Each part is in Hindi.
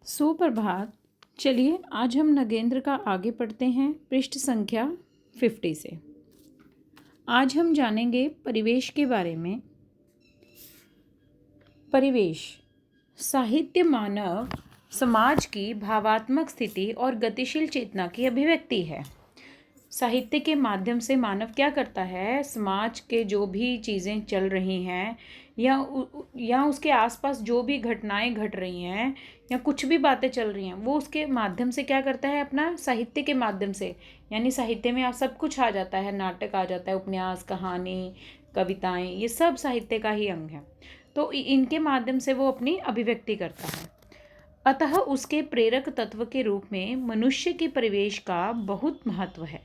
सुप्रभात। चलिए आज हम नगेंद्र का आगे पढ़ते हैं पृष्ठ संख्या 50 से। आज हम जानेंगे परिवेश के बारे में। परिवेश साहित्य मानव समाज की भावात्मक स्थिति और गतिशील चेतना की अभिव्यक्ति है। साहित्य के माध्यम से मानव क्या करता है, समाज के जो भी चीज़ें चल रही हैं या उसके आसपास जो भी घटनाएं घट रही हैं या कुछ भी बातें चल रही हैं, वो उसके माध्यम से क्या करता है, अपना साहित्य के माध्यम से। यानी साहित्य में आप सब कुछ आ जाता है, नाटक आ जाता है, उपन्यास, कहानी, कविताएं, ये सब साहित्य का ही अंग है। तो इनके माध्यम से वो अपनी अभिव्यक्ति करता है। अतः उसके प्रेरक तत्व के रूप में मनुष्य के परिवेश का बहुत महत्व है,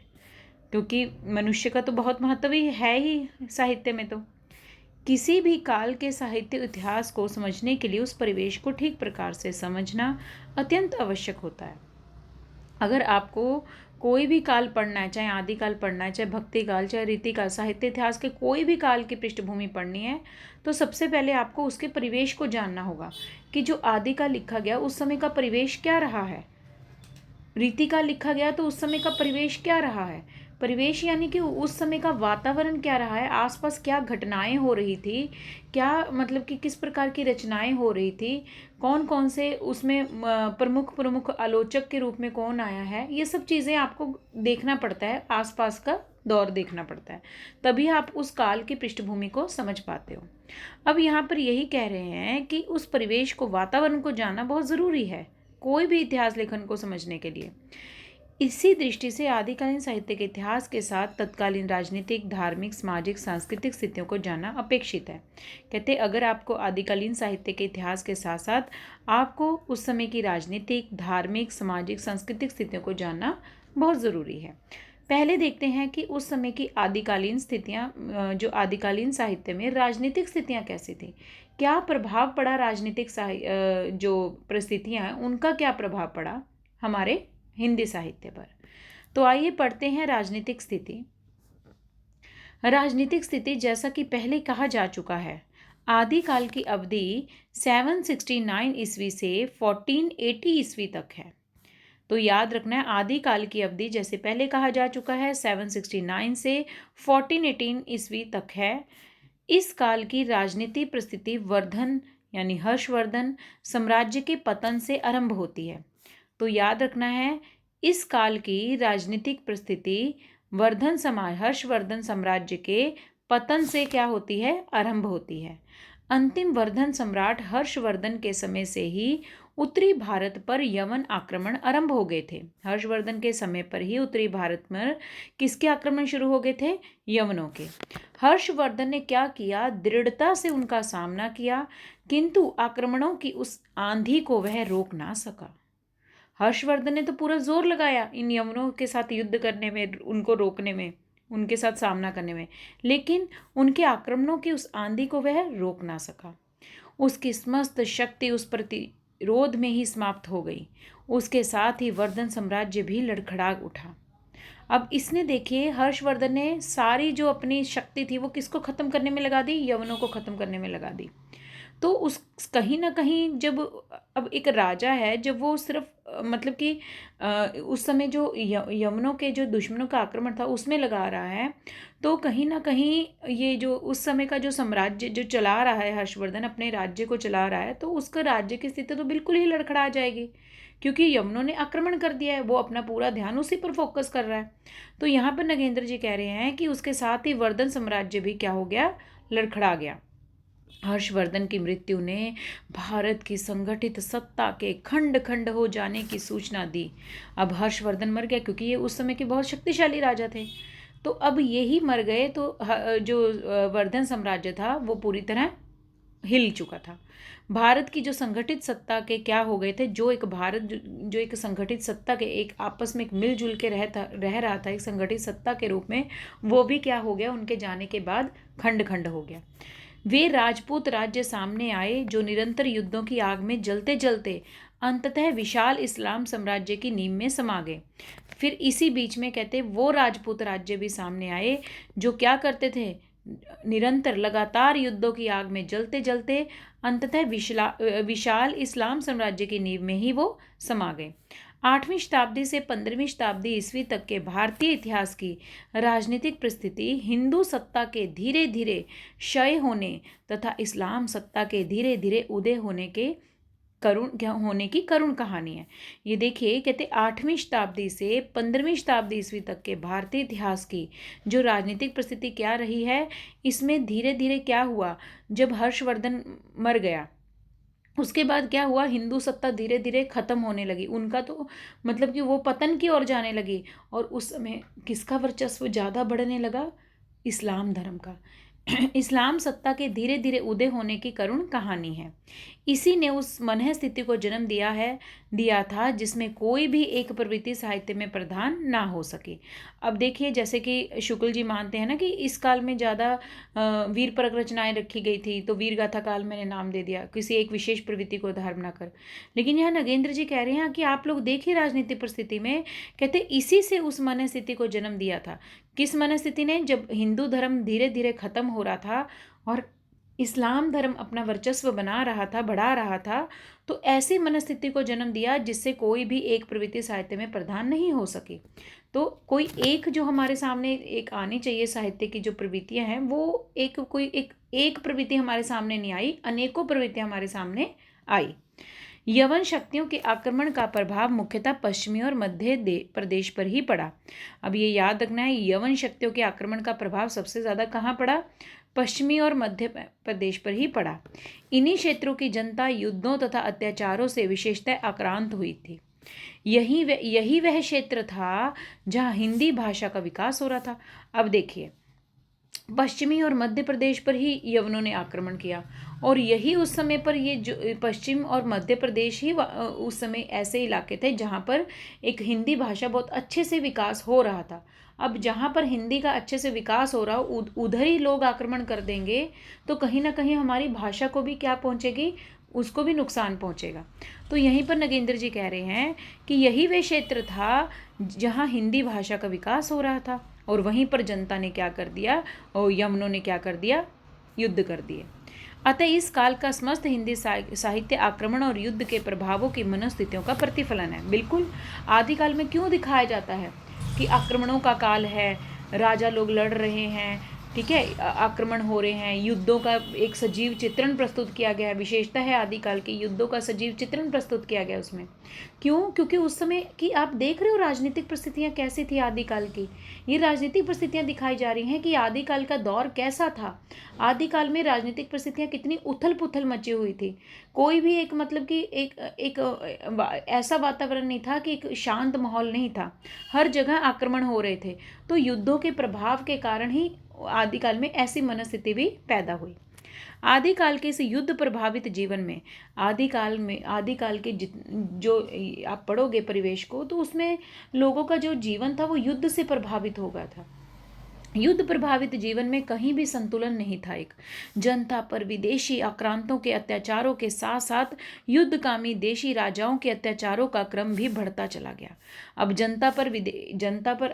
क्योंकि मनुष्य का तो बहुत महत्व ही है ही साहित्य में। तो किसी भी काल के साहित्य इतिहास को समझने के लिए उस परिवेश को ठीक प्रकार से समझना अत्यंत आवश्यक होता है। अगर आपको कोई भी काल पढ़ना है, चाहे आदिकाल पढ़ना है, चाहे भक्ति काल, चाहे रीतिकाल, साहित्य इतिहास के कोई भी काल की पृष्ठभूमि पढ़नी है, तो सबसे पहले आपको उसके परिवेश को जानना होगा कि जो आदिकाल लिखा गया उस समय का परिवेश क्या रहा है, रीतिकाल लिखा गया तो उस समय का परिवेश क्या रहा है। परिवेश यानी कि उस समय का वातावरण क्या रहा है, आसपास क्या घटनाएं हो रही थी, क्या मतलब कि किस प्रकार की रचनाएं हो रही थी, कौन कौन से उसमें प्रमुख प्रमुख आलोचक के रूप में कौन आया है। ये सब चीज़ें आपको देखना पड़ता है, आसपास का दौर देखना पड़ता है, तभी आप उस काल की पृष्ठभूमि को समझ पाते हो। अब यहाँ पर यही कह रहे हैं कि उस परिवेश को, वातावरण को जानना बहुत ज़रूरी है कोई भी इतिहास लेखन को समझने के लिए। इसी दृष्टि से आदिकालीन साहित्य के इतिहास के साथ तत्कालीन राजनीतिक, धार्मिक, सामाजिक, सांस्कृतिक स्थितियों को जानना अपेक्षित है। कहते अगर आपको आदिकालीन साहित्य के इतिहास के साथ साथ आपको उस समय की राजनीतिक, धार्मिक, सामाजिक, सांस्कृतिक स्थितियों को जानना बहुत ज़रूरी है। पहले देखते हैं कि उस समय की आदिकालीन स्थितियाँ, जो आदिकालीन साहित्य में राजनीतिक स्थितियाँ कैसी थी, क्या प्रभाव पड़ा राजनीतिक जो परिस्थितियाँ हैं उनका क्या प्रभाव पड़ा हमारे हिंदी साहित्य पर। तो आइए पढ़ते हैं राजनीतिक स्थिति। राजनीतिक स्थिति, जैसा कि पहले कहा जा चुका है, आदिकाल की अवधि 769 ईस्वी से 1480 ईस्वी तक है। तो याद रखना है, आदिकाल की अवधि जैसे पहले कहा जा चुका है 769 से 1418 ईस्वी तक है। इस काल की राजनीति परिस्थिति वर्धन यानी हर्षवर्धन साम्राज्य के पतन से आरंभ होती है। तो याद रखना है, इस काल की राजनीतिक परिस्थिति हर्षवर्धन साम्राज्य के पतन से क्या होती है, आरंभ होती है। अंतिम वर्धन सम्राट हर्षवर्धन के समय से ही उत्तरी भारत पर यवन आक्रमण आरंभ हो गए थे। हर्षवर्धन के समय पर ही उत्तरी भारत में किसके आक्रमण शुरू हो गए थे, यवनों के। हर्षवर्धन ने क्या किया, दृढ़ता से उनका सामना किया, किंतु आक्रमणों की उस आंधी को वह रोक ना सका। हर्षवर्धन ने तो पूरा जोर लगाया इन यवनों के साथ युद्ध करने में, उनको रोकने में, उनके साथ सामना करने में, लेकिन उनके आक्रमणों की उस आंधी को वह रोक ना सका। उसकी समस्त शक्ति उस प्रतिरोध में ही समाप्त हो गई। उसके साथ ही वर्धन साम्राज्य भी लड़खड़ा उठा। अब इसने देखिए, हर्षवर्धन ने सारी जो अपनी शक्ति थी वो किसको खत्म करने में लगा दी, यवनों को खत्म करने में लगा दी। तो उस कहीं ना कहीं जब अब एक राजा है, जब वो सिर्फ मतलब कि उस समय जो यवनों के जो दुश्मनों का आक्रमण था उसमें लगा रहा है, तो कहीं ना कहीं ये जो उस समय का जो साम्राज्य जो चला रहा है, हर्षवर्धन अपने राज्य को चला रहा है, तो उसका राज्य की स्थिति तो बिल्कुल ही लड़खड़ा जाएगी, क्योंकि यवनों ने आक्रमण कर दिया है, वो अपना पूरा ध्यान उसी पर फोकस कर रहा है। तो यहाँ पर नगेंद्र जी कह रहे हैं कि उसके साथ ही वर्धन साम्राज्य भी क्या हो गया, लड़खड़ा गया। हर्षवर्धन की मृत्यु ने भारत की संगठित सत्ता के खंड खंड हो जाने की सूचना दी। अब हर्षवर्धन मर गया, क्योंकि ये उस समय के बहुत शक्तिशाली राजा थे। तो अब यही मर गए, तो जो वर्धन साम्राज्य था वो पूरी तरह हिल चुका था। भारत की जो संगठित सत्ता के क्या हो गए थे, जो एक भारत जो एक संगठित सत्ता के एक आपस में एक मिलजुल के रह रहा था एक संगठित सत्ता के रूप में, वो भी क्या हो गया, उनके जाने के बाद खंड खंड हो गया। वे राजपूत राज्य सामने आए जो निरंतर युद्धों की आग में जलते जलते अंततः विशाल इस्लाम साम्राज्य की नींव में समा गए। फिर इसी बीच में कहते वो राजपूत राज्य भी सामने आए जो क्या करते थे, निरंतर लगातार युद्धों की आग में जलते जलते अंततः विशाल इस्लाम साम्राज्य की नींव में ही वो समा गए। 8वीं शताब्दी से 15वीं शताब्दी ईस्वी तक के भारतीय इतिहास की राजनीतिक परिस्थिति हिंदू सत्ता के धीरे धीरे क्षय होने तथा इस्लाम सत्ता के धीरे धीरे उदय होने की करुण कहानी है। ये देखिए, कहते 8वीं शताब्दी से 15वीं शताब्दी ईस्वी तक के भारतीय इतिहास की जो राजनीतिक परिस्थिति क्या रही है, इसमें धीरे धीरे क्या हुआ, जब हर्षवर्धन मर गया उसके बाद क्या हुआ, हिंदू सत्ता धीरे धीरे खत्म होने लगी, उनका तो मतलब कि वो पतन की ओर जाने लगी। और उस समय किसका वर्चस्व ज़्यादा बढ़ने लगा, इस्लाम धर्म का। इस्लाम सत्ता के धीरे धीरे उदय होने की करुण कहानी है। इसी ने उस मनह स्थिति को जन्म दिया था जिसमें कोई भी एक प्रवृत्ति साहित्य में प्रधान ना हो सके। अब देखिए, जैसे कि शुक्ल जी मानते हैं ना कि इस काल में ज़्यादा वीर परक रचनाएं रखी गई थी, तो वीर गाथा काल मैंने नाम दे दिया, किसी एक विशेष प्रवृत्ति को आधार बनाकर। लेकिन यहाँ नगेंद्र जी कह रहे हैं कि आप लोग देखिए राजनीतिक परिस्थिति में, कहते इसी से उस मनः स्थिति को जन्म दिया था। किस मनस्थिति ने, जब हिंदू धर्म धीरे धीरे खत्म हो रहा था और इस्लाम धर्म अपना वर्चस्व बना रहा था, बढ़ा रहा था, तो ऐसी मनस्थिति को जन्म दिया जिससे कोई भी एक प्रवृत्ति साहित्य में प्रधान नहीं हो सकी। तो कोई एक जो हमारे सामने एक आनी चाहिए साहित्य की जो प्रवृत्तियां हैं, वो एक प्रवृत्ति हमारे सामने नहीं आई, अनेकों प्रवृत्तियां हमारे सामने आई। यवन शक्तियों के आक्रमण का प्रभाव मुख्यतः पश्चिमी और मध्य प्रदेश पर ही पड़ा। अब ये याद रखना है, यवन शक्तियों के आक्रमण का प्रभाव सबसे ज़्यादा कहाँ पड़ा, पश्चिमी और मध्य प्रदेश पर ही पड़ा। इन्हीं क्षेत्रों की जनता युद्धों तथा अत्याचारों से विशेषतः आक्रांत हुई थी। यही वह क्षेत्र था जहाँ हिंदी भाषा का विकास हो रहा था। अब देखिए, पश्चिमी और मध्य प्रदेश पर ही यवनों ने आक्रमण किया, और यही उस समय पर ये जो पश्चिम और मध्य प्रदेश ही उस समय ऐसे इलाके थे जहाँ पर एक हिंदी भाषा बहुत अच्छे से विकास हो रहा था। अब जहाँ पर हिंदी का अच्छे से विकास हो रहा हो, उधर ही लोग आक्रमण कर देंगे तो कहीं ना कहीं हमारी भाषा को भी क्या पहुँचेगी, उसको भी नुकसान पहुँचेगा। तो यहीं पर नगेंद्र जी कह रहे हैं कि यही वह क्षेत्र था जहाँ हिंदी भाषा का विकास हो रहा था, और वहीं पर जनता ने क्या कर दिया, और यवनों ने क्या कर दिया, युद्ध कर दिए। अतः इस काल का समस्त हिंदी साहित्य आक्रमण और युद्ध के प्रभावों की मनोस्थितियों का प्रतिफलन है। बिल्कुल आदिकाल में क्यों दिखाया जाता है कि आक्रमणों का काल है, राजा लोग लड़ रहे हैं, ठीक है, आक्रमण हो रहे हैं, युद्धों का एक सजीव चित्रण प्रस्तुत किया गया है। विशेषता है आदिकाल के युद्धों का सजीव चित्रण प्रस्तुत किया गया उसमें। क्यों? क्योंकि उस समय की आप देख रहे हो राजनीतिक परिस्थितियां कैसी थी आदिकाल की। ये राजनीतिक परिस्थितियां दिखाई जा रही हैं कि आदिकाल का दौर कैसा था। आदिकाल में राजनीतिक परिस्थितियां कितनी उथल पुथल मची हुई थी। कोई भी एक मतलब कि एक ऐसा वातावरण नहीं था कि एक शांत माहौल नहीं था, हर जगह आक्रमण हो रहे थे। तो युद्धों के प्रभाव के कारण ही आदिकाल में ऐसी मनस्थिति भी पैदा हुई। आदिकाल के इस युद्ध प्रभावित जीवन में आदिकाल के जो आप पढ़ोगे परिवेश को, तो उसमें लोगों का जो जीवन था वो युद्ध से प्रभावित हो गया था। युद्ध प्रभावित जीवन में कहीं भी संतुलन नहीं था। एक जनता पर विदेशी आक्रांतों के अत्याचारों के साथ साथ युद्धकामी देशी राजाओं के अत्याचारों का क्रम भी बढ़ता चला गया। अब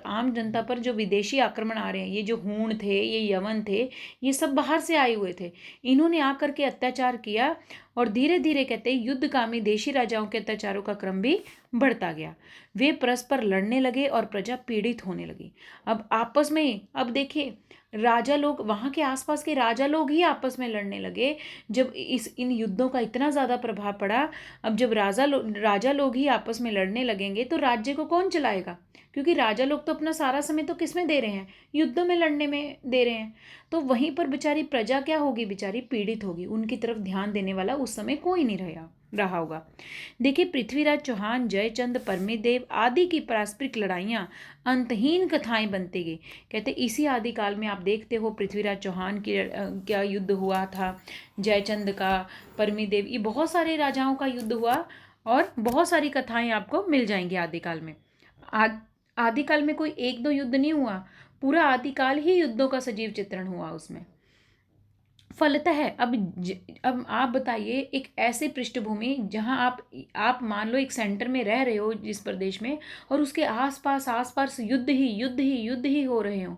आम जनता पर जो विदेशी आक्रमण आ रहे हैं, ये जो हूण थे, ये यवन थे, ये सब बाहर से आए हुए थे, इन्होंने आकर के अत्याचार किया, और धीरे धीरे कहते हैं युद्धकामी देशी राजाओं के अत्याचारों का क्रम भी बढ़ता गया। वे परस्पर लड़ने लगे और प्रजा पीड़ित होने लगी। अब आपस में, अब देखिए, राजा लोग, वहाँ के आसपास के राजा लोग ही आपस में लड़ने लगे जब इन युद्धों का इतना ज़्यादा प्रभाव पड़ा। अब जब राजा लोग ही आपस में लड़ने लगेंगे तो राज्य को कौन चलाएगा? क्योंकि राजा लोग तो अपना सारा समय तो किस में दे रहे हैं, युद्धों में लड़ने में दे रहे हैं। तो वहीं पर बेचारी प्रजा क्या होगी, बेचारी पीड़ित होगी, उनकी तरफ ध्यान देने वाला उस समय कोई नहीं रहा होगा। देखिए, पृथ्वीराज चौहान, जयचंद, परमीदेव आदि की पारस्परिक लड़ाइयाँ अंतहीन कथाएं बनती गई। कहते इसी आदिकाल में आप देखते हो पृथ्वीराज चौहान की क्या युद्ध हुआ था, जयचंद का, परमीदेव, ये बहुत सारे राजाओं का युद्ध हुआ, और बहुत सारी कथाएं आपको मिल जाएंगी आदिकाल में। आदिकाल में कोई एक दो युद्ध नहीं हुआ, पूरा आदिकाल ही युद्धों का सजीव चित्रण हुआ उसमें। फलतः अब आप बताइए, एक ऐसे पृष्ठभूमि जहां आप मान लो एक सेंटर में रह रहे हो जिस प्रदेश में, और उसके आसपास युद्ध ही हो रहे हो,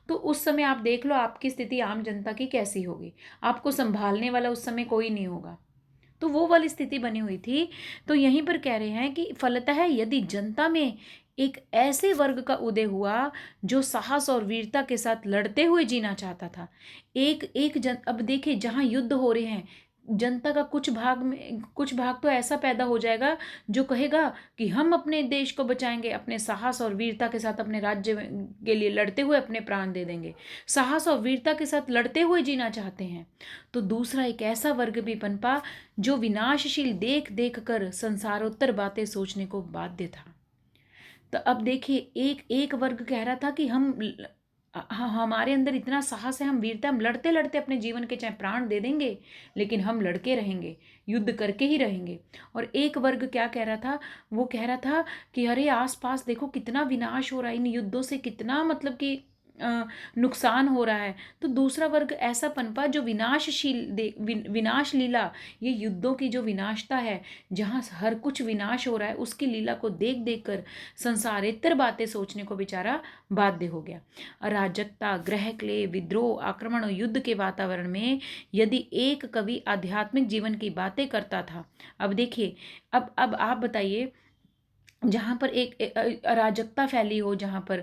तो उस समय आप देख लो आपकी स्थिति आम जनता की कैसी होगी। आपको संभालने वाला उस समय कोई नहीं होगा। तो वो वाली स्थिति बनी हुई थी। तो यहीं पर कह रहे हैं कि फलतः यदि जनता में एक ऐसे वर्ग का उदय हुआ जो साहस और वीरता के साथ लड़ते हुए जीना चाहता था। एक एक जन अब देखिए जहाँ युद्ध हो रहे हैं, जनता का कुछ भाग तो ऐसा पैदा हो जाएगा जो कहेगा कि हम अपने देश को बचाएंगे, अपने साहस और वीरता के साथ अपने राज्य के लिए लड़ते हुए अपने प्राण दे देंगे, साहस और वीरता के साथ लड़ते हुए जीना चाहते हैं। तो दूसरा एक ऐसा वर्ग भी पनपा जो विनाशशील देख देख कर संसारोत्तर बातें सोचने को बाध्य था। तो अब देखिए एक एक वर्ग कह रहा था कि हमारे अंदर इतना साहस है, हम वीरता, हम लड़ते लड़ते अपने जीवन के चाहे प्राण दे देंगे, लेकिन हम लड़के रहेंगे, युद्ध करके ही रहेंगे। और एक वर्ग क्या कह रहा था, वो कह रहा था कि अरे आसपास देखो कितना विनाश हो रहा है, इन युद्धों से कितना मतलब कि नुकसान हो रहा है। तो दूसरा वर्ग ऐसा पनपा जो विनाश लीला, ये युद्धों की जो विनाशता है, जहाँ हर कुछ विनाश हो रहा है, उसकी लीला को देख देख कर संसारेतर बातें सोचने को बेचारा बाध्य हो गया। अराजकता, ग्रह क्लेह, विद्रोह, आक्रमण और युद्ध के वातावरण में यदि एक कवि आध्यात्मिक जीवन की बातें करता था। अब देखिए, अब आप बताइए, जहाँ पर एक अराजकता फैली हो, जहाँ पर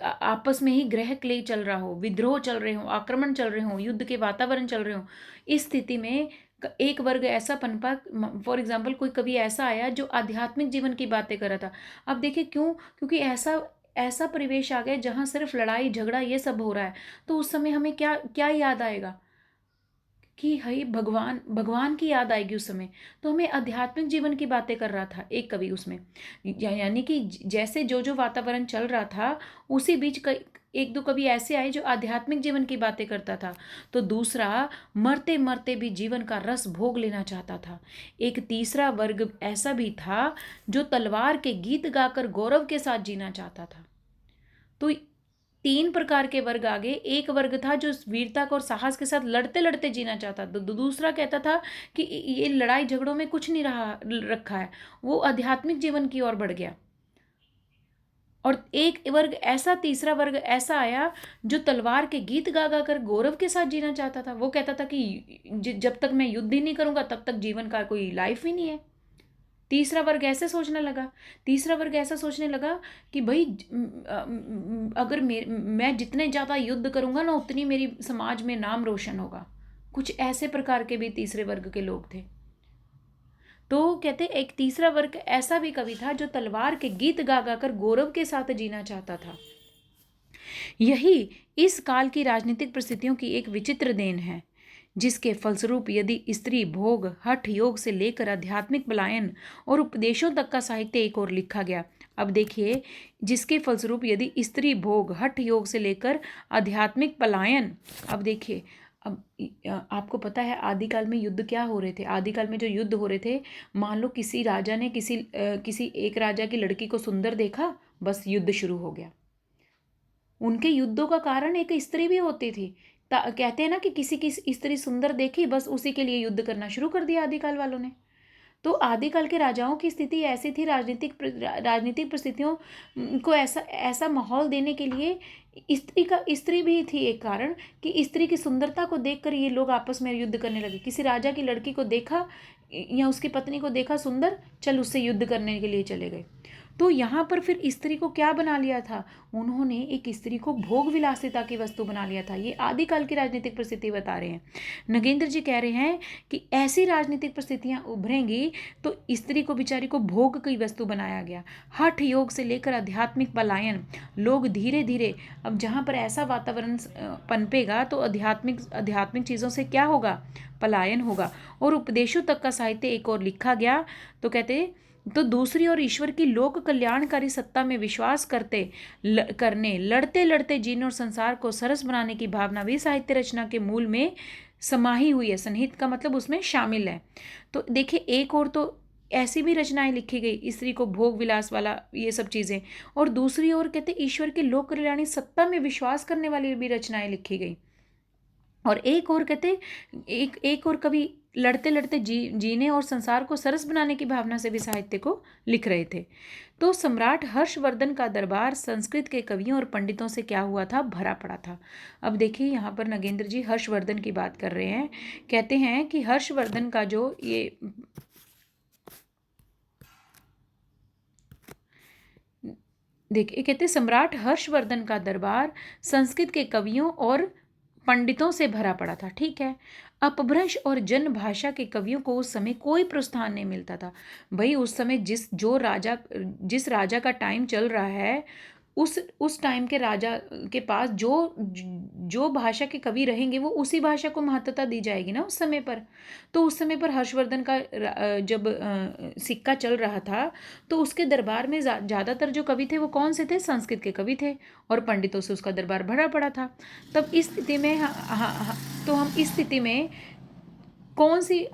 आपस में ही ग्रह क्लेह चल रहा हो, विद्रोह चल रहे हो, आक्रमण चल रहे हो, युद्ध के वातावरण चल रहे हो, इस स्थिति में एक वर्ग ऐसा पनपा। फॉर एग्जाम्पल कोई कभी ऐसा आया जो आध्यात्मिक जीवन की बातें कर रहा था। अब देखिए क्यों, क्योंकि ऐसा ऐसा परिवेश आ गया जहाँ सिर्फ लड़ाई झगड़ा ये सब हो रहा है। तो उस समय हमें क्या क्या याद आएगा कि हई भगवान भगवान की याद आएगी उस समय। तो हमें आध्यात्मिक जीवन की बातें कर रहा था एक कवि उसमें, यानी कि जैसे जो जो वातावरण चल रहा था उसी बीच एक दो कवि ऐसे आए जो आध्यात्मिक जीवन की बातें करता था। तो दूसरा मरते मरते भी जीवन का रस भोग लेना चाहता था। एक तीसरा वर्ग ऐसा भी था जो तलवार के गीत गाकर गौरव के साथ जीना चाहता था। तो तीन प्रकार के वर्ग आगे। एक वर्ग था जो वीरता और साहस के साथ लड़ते लड़ते जीना चाहता था। दूसरा कहता था कि ये लड़ाई झगड़ों में कुछ नहीं रखा है, वो आध्यात्मिक जीवन की ओर बढ़ गया। और एक वर्ग ऐसा, तीसरा वर्ग ऐसा आया जो तलवार के गीत गा गा कर गौरव के साथ जीना चाहता था। वो कहता था कि जब तक मैं युद्ध ही नहीं करूंगा तब तक जीवन का कोई लाइफ ही नहीं है। तीसरा वर्ग ऐसे सोचने लगा, तीसरा वर्ग ऐसा सोचने लगा कि भाई अगर मैं जितने ज़्यादा युद्ध करूंगा ना उतनी मेरी समाज में नाम रोशन होगा। कुछ ऐसे प्रकार के भी तीसरे वर्ग के लोग थे। तो कहते एक तीसरा वर्ग ऐसा भी कवि था जो तलवार के गीत गा गा कर गौरव के साथ जीना चाहता था। यही इस काल की राजनीतिक परिस्थितियों की एक विचित्र देन है, जिसके फलस्वरूप यदि स्त्री भोग हठ योग से लेकर आध्यात्मिक पलायन और उपदेशों तक का साहित्य एक और लिखा गया। अब देखिए, जिसके फलस्वरूप यदि स्त्री भोग हठ योग से लेकर आध्यात्मिक पलायन। अब देखिए, अब आपको पता है आदिकाल में युद्ध क्या हो रहे थे। आदिकाल में जो युद्ध हो रहे थे, मान लो किसी राजा ने किसी एक राजा की लड़की को सुंदर देखा, बस युद्ध शुरू हो गया। उनके युद्धों का कारण एक स्त्री भी होती थी। कहते हैं ना कि किसी की स्त्री सुंदर देखी, बस उसी के लिए युद्ध करना शुरू कर दिया आदिकाल वालों ने। तो आदिकाल के राजाओं की स्थिति ऐसी थी, राजनीतिक परिस्थितियों को ऐसा माहौल देने के लिए स्त्री भी थी एक कारण, कि स्त्री की सुंदरता को देखकर ये लोग आपस में युद्ध करने लगे। किसी राजा की लड़की को देखा या उसकी पत्नी को देखा सुंदर, चल उससे युद्ध करने के लिए चले गए। तो यहाँ पर फिर स्त्री को क्या बना लिया था, उन्होंने एक स्त्री को भोग विलासिता की वस्तु बना लिया था। ये आदिकाल की राजनीतिक परिस्थिति बता रहे हैं। नगेंद्र जी कह रहे हैं कि ऐसी राजनीतिक परिस्थितियां उभरेंगी तो स्त्री को बेचारी को भोग की वस्तु बनाया गया। हठ योग से लेकर आध्यात्मिक पलायन, लोग धीरे धीरे, अब जहाँ पर ऐसा वातावरण पनपेगा तो आध्यात्मिक चीज़ों से क्या होगा, पलायन होगा। और उपदेशों तक का साहित्य एक और लिखा गया। तो कहते तो दूसरी ओर ईश्वर की लोक कल्याणकारी सत्ता में विश्वास करने लड़ते लड़ते जीने और संसार को सरस बनाने की भावना भी साहित्य रचना के मूल में समाही हुई है। सन्निहित का मतलब उसमें शामिल है। तो देखिए, एक और तो ऐसी भी रचनाएं लिखी गई, स्त्री को भोग विलास वाला ये सब चीज़ें, और दूसरी ओर कहते ईश्वर की लोक कल्याणी सत्ता में विश्वास करने वाली भी रचनाएं लिखी गई। और एक और कहते एक और कवि लड़ते लड़ते जीने और संसार को सरस बनाने की भावना से भी साहित्य को लिख रहे थे। तो सम्राट हर्षवर्धन का दरबार संस्कृत के कवियों और पंडितों से क्या हुआ था, भरा पड़ा था। अब देखिए यहाँ पर नगेंद्र जी हर्षवर्धन की बात कर रहे हैं। कहते हैं कि हर्षवर्धन का जो ये देखिए, कहते सम्राट हर्षवर्धन का दरबार संस्कृत के कवियों और पंडितों से भरा पड़ा था। ठीक है। अपभ्रंश और जन भाषा के कवियों को उस समय कोई प्रोत्साहन नहीं मिलता था। भाई उस समय जिस राजा का टाइम चल रहा है, उस टाइम के राजा के पास जो भाषा के कवि रहेंगे वो उसी भाषा को महत्वता दी जाएगी ना उस समय पर। तो उस समय पर हर्षवर्धन का जब सिक्का चल रहा था तो उसके दरबार में ज़्यादातर जो कवि थे वो कौन से थे, संस्कृत के कवि थे, और पंडितों से उसका दरबार भरा पड़ा था। तब इस स्थिति में तो हम इस स्थिति में कौन सी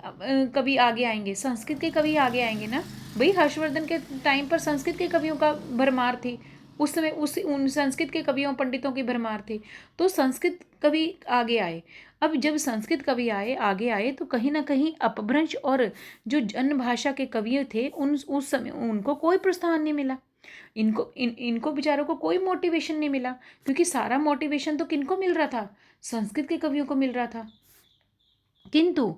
कवि आगे आएंगे, संस्कृत के कवि आगे आएंगे ना। भाई हर्षवर्धन के टाइम पर संस्कृत के कवियों का भरमार थी, उस समय उन संस्कृत के कवियों पंडितों की भरमार थी, तो संस्कृत कवि आगे आए। अब जब संस्कृत कवि आगे आए तो कहीं ना कहीं अपभ्रंश और जो जन भाषा के कवि थे उस समय उनको कोई प्रोत्साहन नहीं मिला। इनको बेचारों को कोई मोटिवेशन नहीं मिला, क्योंकि सारा मोटिवेशन तो किनको मिल रहा था, संस्कृत के कवियों को मिल रहा था। किंतु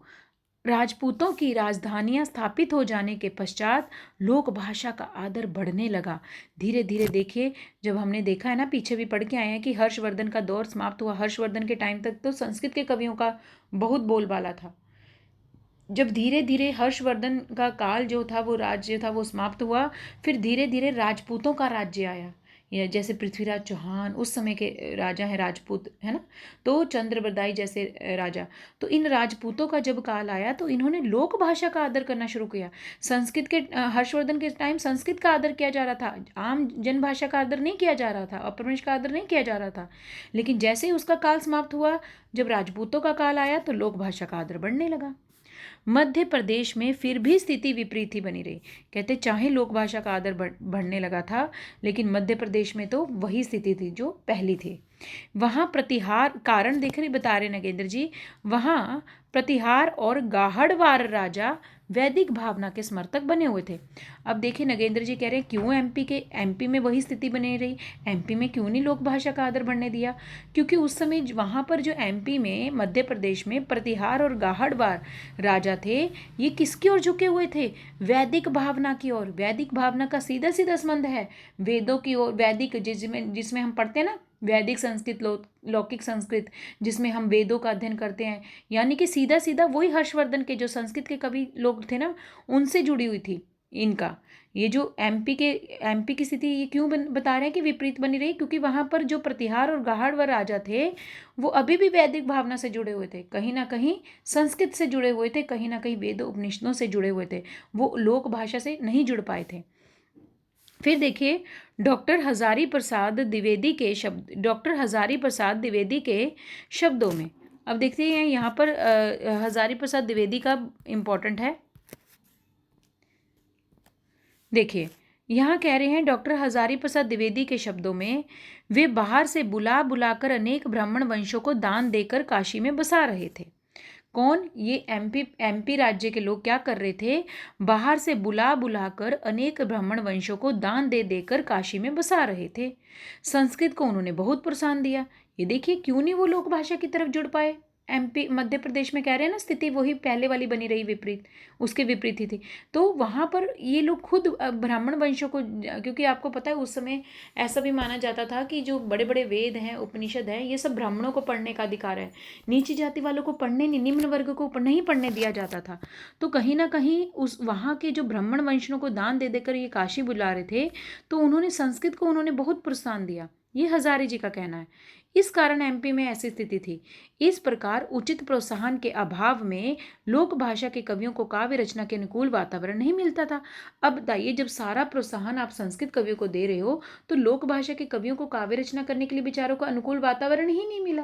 राजपूतों की राजधानियां स्थापित हो जाने के पश्चात लोक भाषा का आदर बढ़ने लगा। धीरे धीरे देखिए, जब हमने देखा है ना, पीछे भी पढ़ के आए हैं कि हर्षवर्धन का दौर समाप्त हुआ, हर्षवर्धन के टाइम तक तो संस्कृत के कवियों का बहुत बोलबाला था। जब धीरे धीरे हर्षवर्धन का काल जो था, वो राज्य था, वो समाप्त हुआ, फिर धीरे धीरे राजपूतों का राज्य आया। या जैसे पृथ्वीराज चौहान उस समय के राजा हैं, राजपूत है ना, तो चंद्रबरदाई जैसे राजा। तो इन राजपूतों का जब काल आया तो इन्होंने लोक भाषा का आदर करना शुरू किया। संस्कृत के हर्षवर्धन के टाइम संस्कृत का आदर किया जा रहा था, आम जन भाषा का आदर नहीं किया जा रहा था, अपभ्रंश का आदर नहीं किया जा रहा था। लेकिन जैसे ही उसका काल समाप्त हुआ, जब राजपूतों का काल आया तो लोक भाषा का आदर बढ़ने लगा। मध्य प्रदेश में फिर भी स्थिति विपरीत ही बनी रही। कहते चाहे लोक भाषा का आदर बढ़ने लगा था, लेकिन मध्य प्रदेश में तो वही स्थिति थी जो पहली थी। वहाँ प्रतिहार कारण देख रहे बता रहे नगेंद्र जी, वहाँ प्रतिहार और गाहड़वार राजा वैदिक भावना के समर्थक बने हुए थे। अब देखिए नगेंद्र जी कह रहे हैं क्यों एमपी में वही स्थिति बनी रही, एमपी में क्यों नहीं लोक भाषा का आदर बढ़ने दिया, क्योंकि उस समय वहाँ पर जो एमपी में, मध्य प्रदेश में प्रतिहार और गाहड़वार राजा थे, ये किसकी ओर झुके हुए थे, वैदिक भावना की ओर। वैदिक भावना का सीधा सीधा संबंध है वेदों की ओर, वैदिक जिसमें हम पढ़ते हैं ना, वैदिक संस्कृत, लौकिक संस्कृत, जिसमें हम वेदों का अध्ययन करते हैं, यानी कि सीधा सीधा वही हर्षवर्धन के जो संस्कृत के कवि लोग थे ना, उनसे जुड़ी हुई थी इनका। ये जो एमपी की स्थिति ये क्यों बता रहे हैं कि विपरीत बनी रही, क्योंकि वहाँ पर जो प्रतिहार और गाहड़वर राजा थे वो अभी भी वैदिक भावना से जुड़े हुए थे, कहीं ना कहीं संस्कृत से जुड़े हुए थे, कहीं ना कहीं वेद उपनिषदों से जुड़े हुए थे, वो लोक भाषा से नहीं जुड़ पाए थे। फिर देखिए डॉक्टर हजारी प्रसाद द्विवेदी के शब्दों में, अब देखते हैं यहाँ पर हजारी प्रसाद द्विवेदी का इम्पोर्टेंट है। देखिए यहाँ कह रहे हैं डॉक्टर हजारी प्रसाद द्विवेदी के शब्दों में, वे बाहर से बुला बुलाकर अनेक ब्राह्मण वंशों को दान देकर काशी में बसा रहे थे। कौन, ये एमपी राज्य के लोग क्या कर रहे थे, बाहर से बुला बुलाकर अनेक ब्राह्मण वंशों को दान दे देकर काशी में बसा रहे थे। संस्कृत को उन्होंने बहुत प्रोत्साहन दिया। ये देखिए क्यों नहीं वो लोक भाषा की तरफ जुड़ पाए। एमपी मध्य प्रदेश में कह रहे हैं ना, स्थिति वही पहले वाली बनी रही, विपरीत, उसके विपरीत ही थी। तो वहाँ पर ये लोग खुद ब्राह्मण वंशों को, क्योंकि आपको पता है उस समय ऐसा भी माना जाता था कि जो बड़े बड़े वेद हैं, उपनिषद हैं, ये सब ब्राह्मणों को पढ़ने का अधिकार है, नीची जाति वालों को पढ़ने नहीं, निम्न वर्ग को नहीं पढ़ने दिया जाता था। तो कहीं ना कहीं उस वहाँ के जो ब्राह्मण वंशों को दान दे देकर ये काशी बुला रहे थे, तो उन्होंने संस्कृत को उन्होंने बहुत प्रोत्साहन दिया, ये हजारी जी का कहना है। इस कारण एमपी में ऐसी स्थिति थी। इस प्रकार उचित प्रोत्साहन के अभाव में लोक भाषा के कवियों को काव्य रचना के अनुकूल वातावरण नहीं मिलता था। अब बताइए, जब सारा प्रोत्साहन आप संस्कृत कवियों को दे रहे हो, तो लोक भाषा के कवियों को काव्य रचना करने के लिए बेचारों को अनुकूल वातावरण ही नहीं मिला,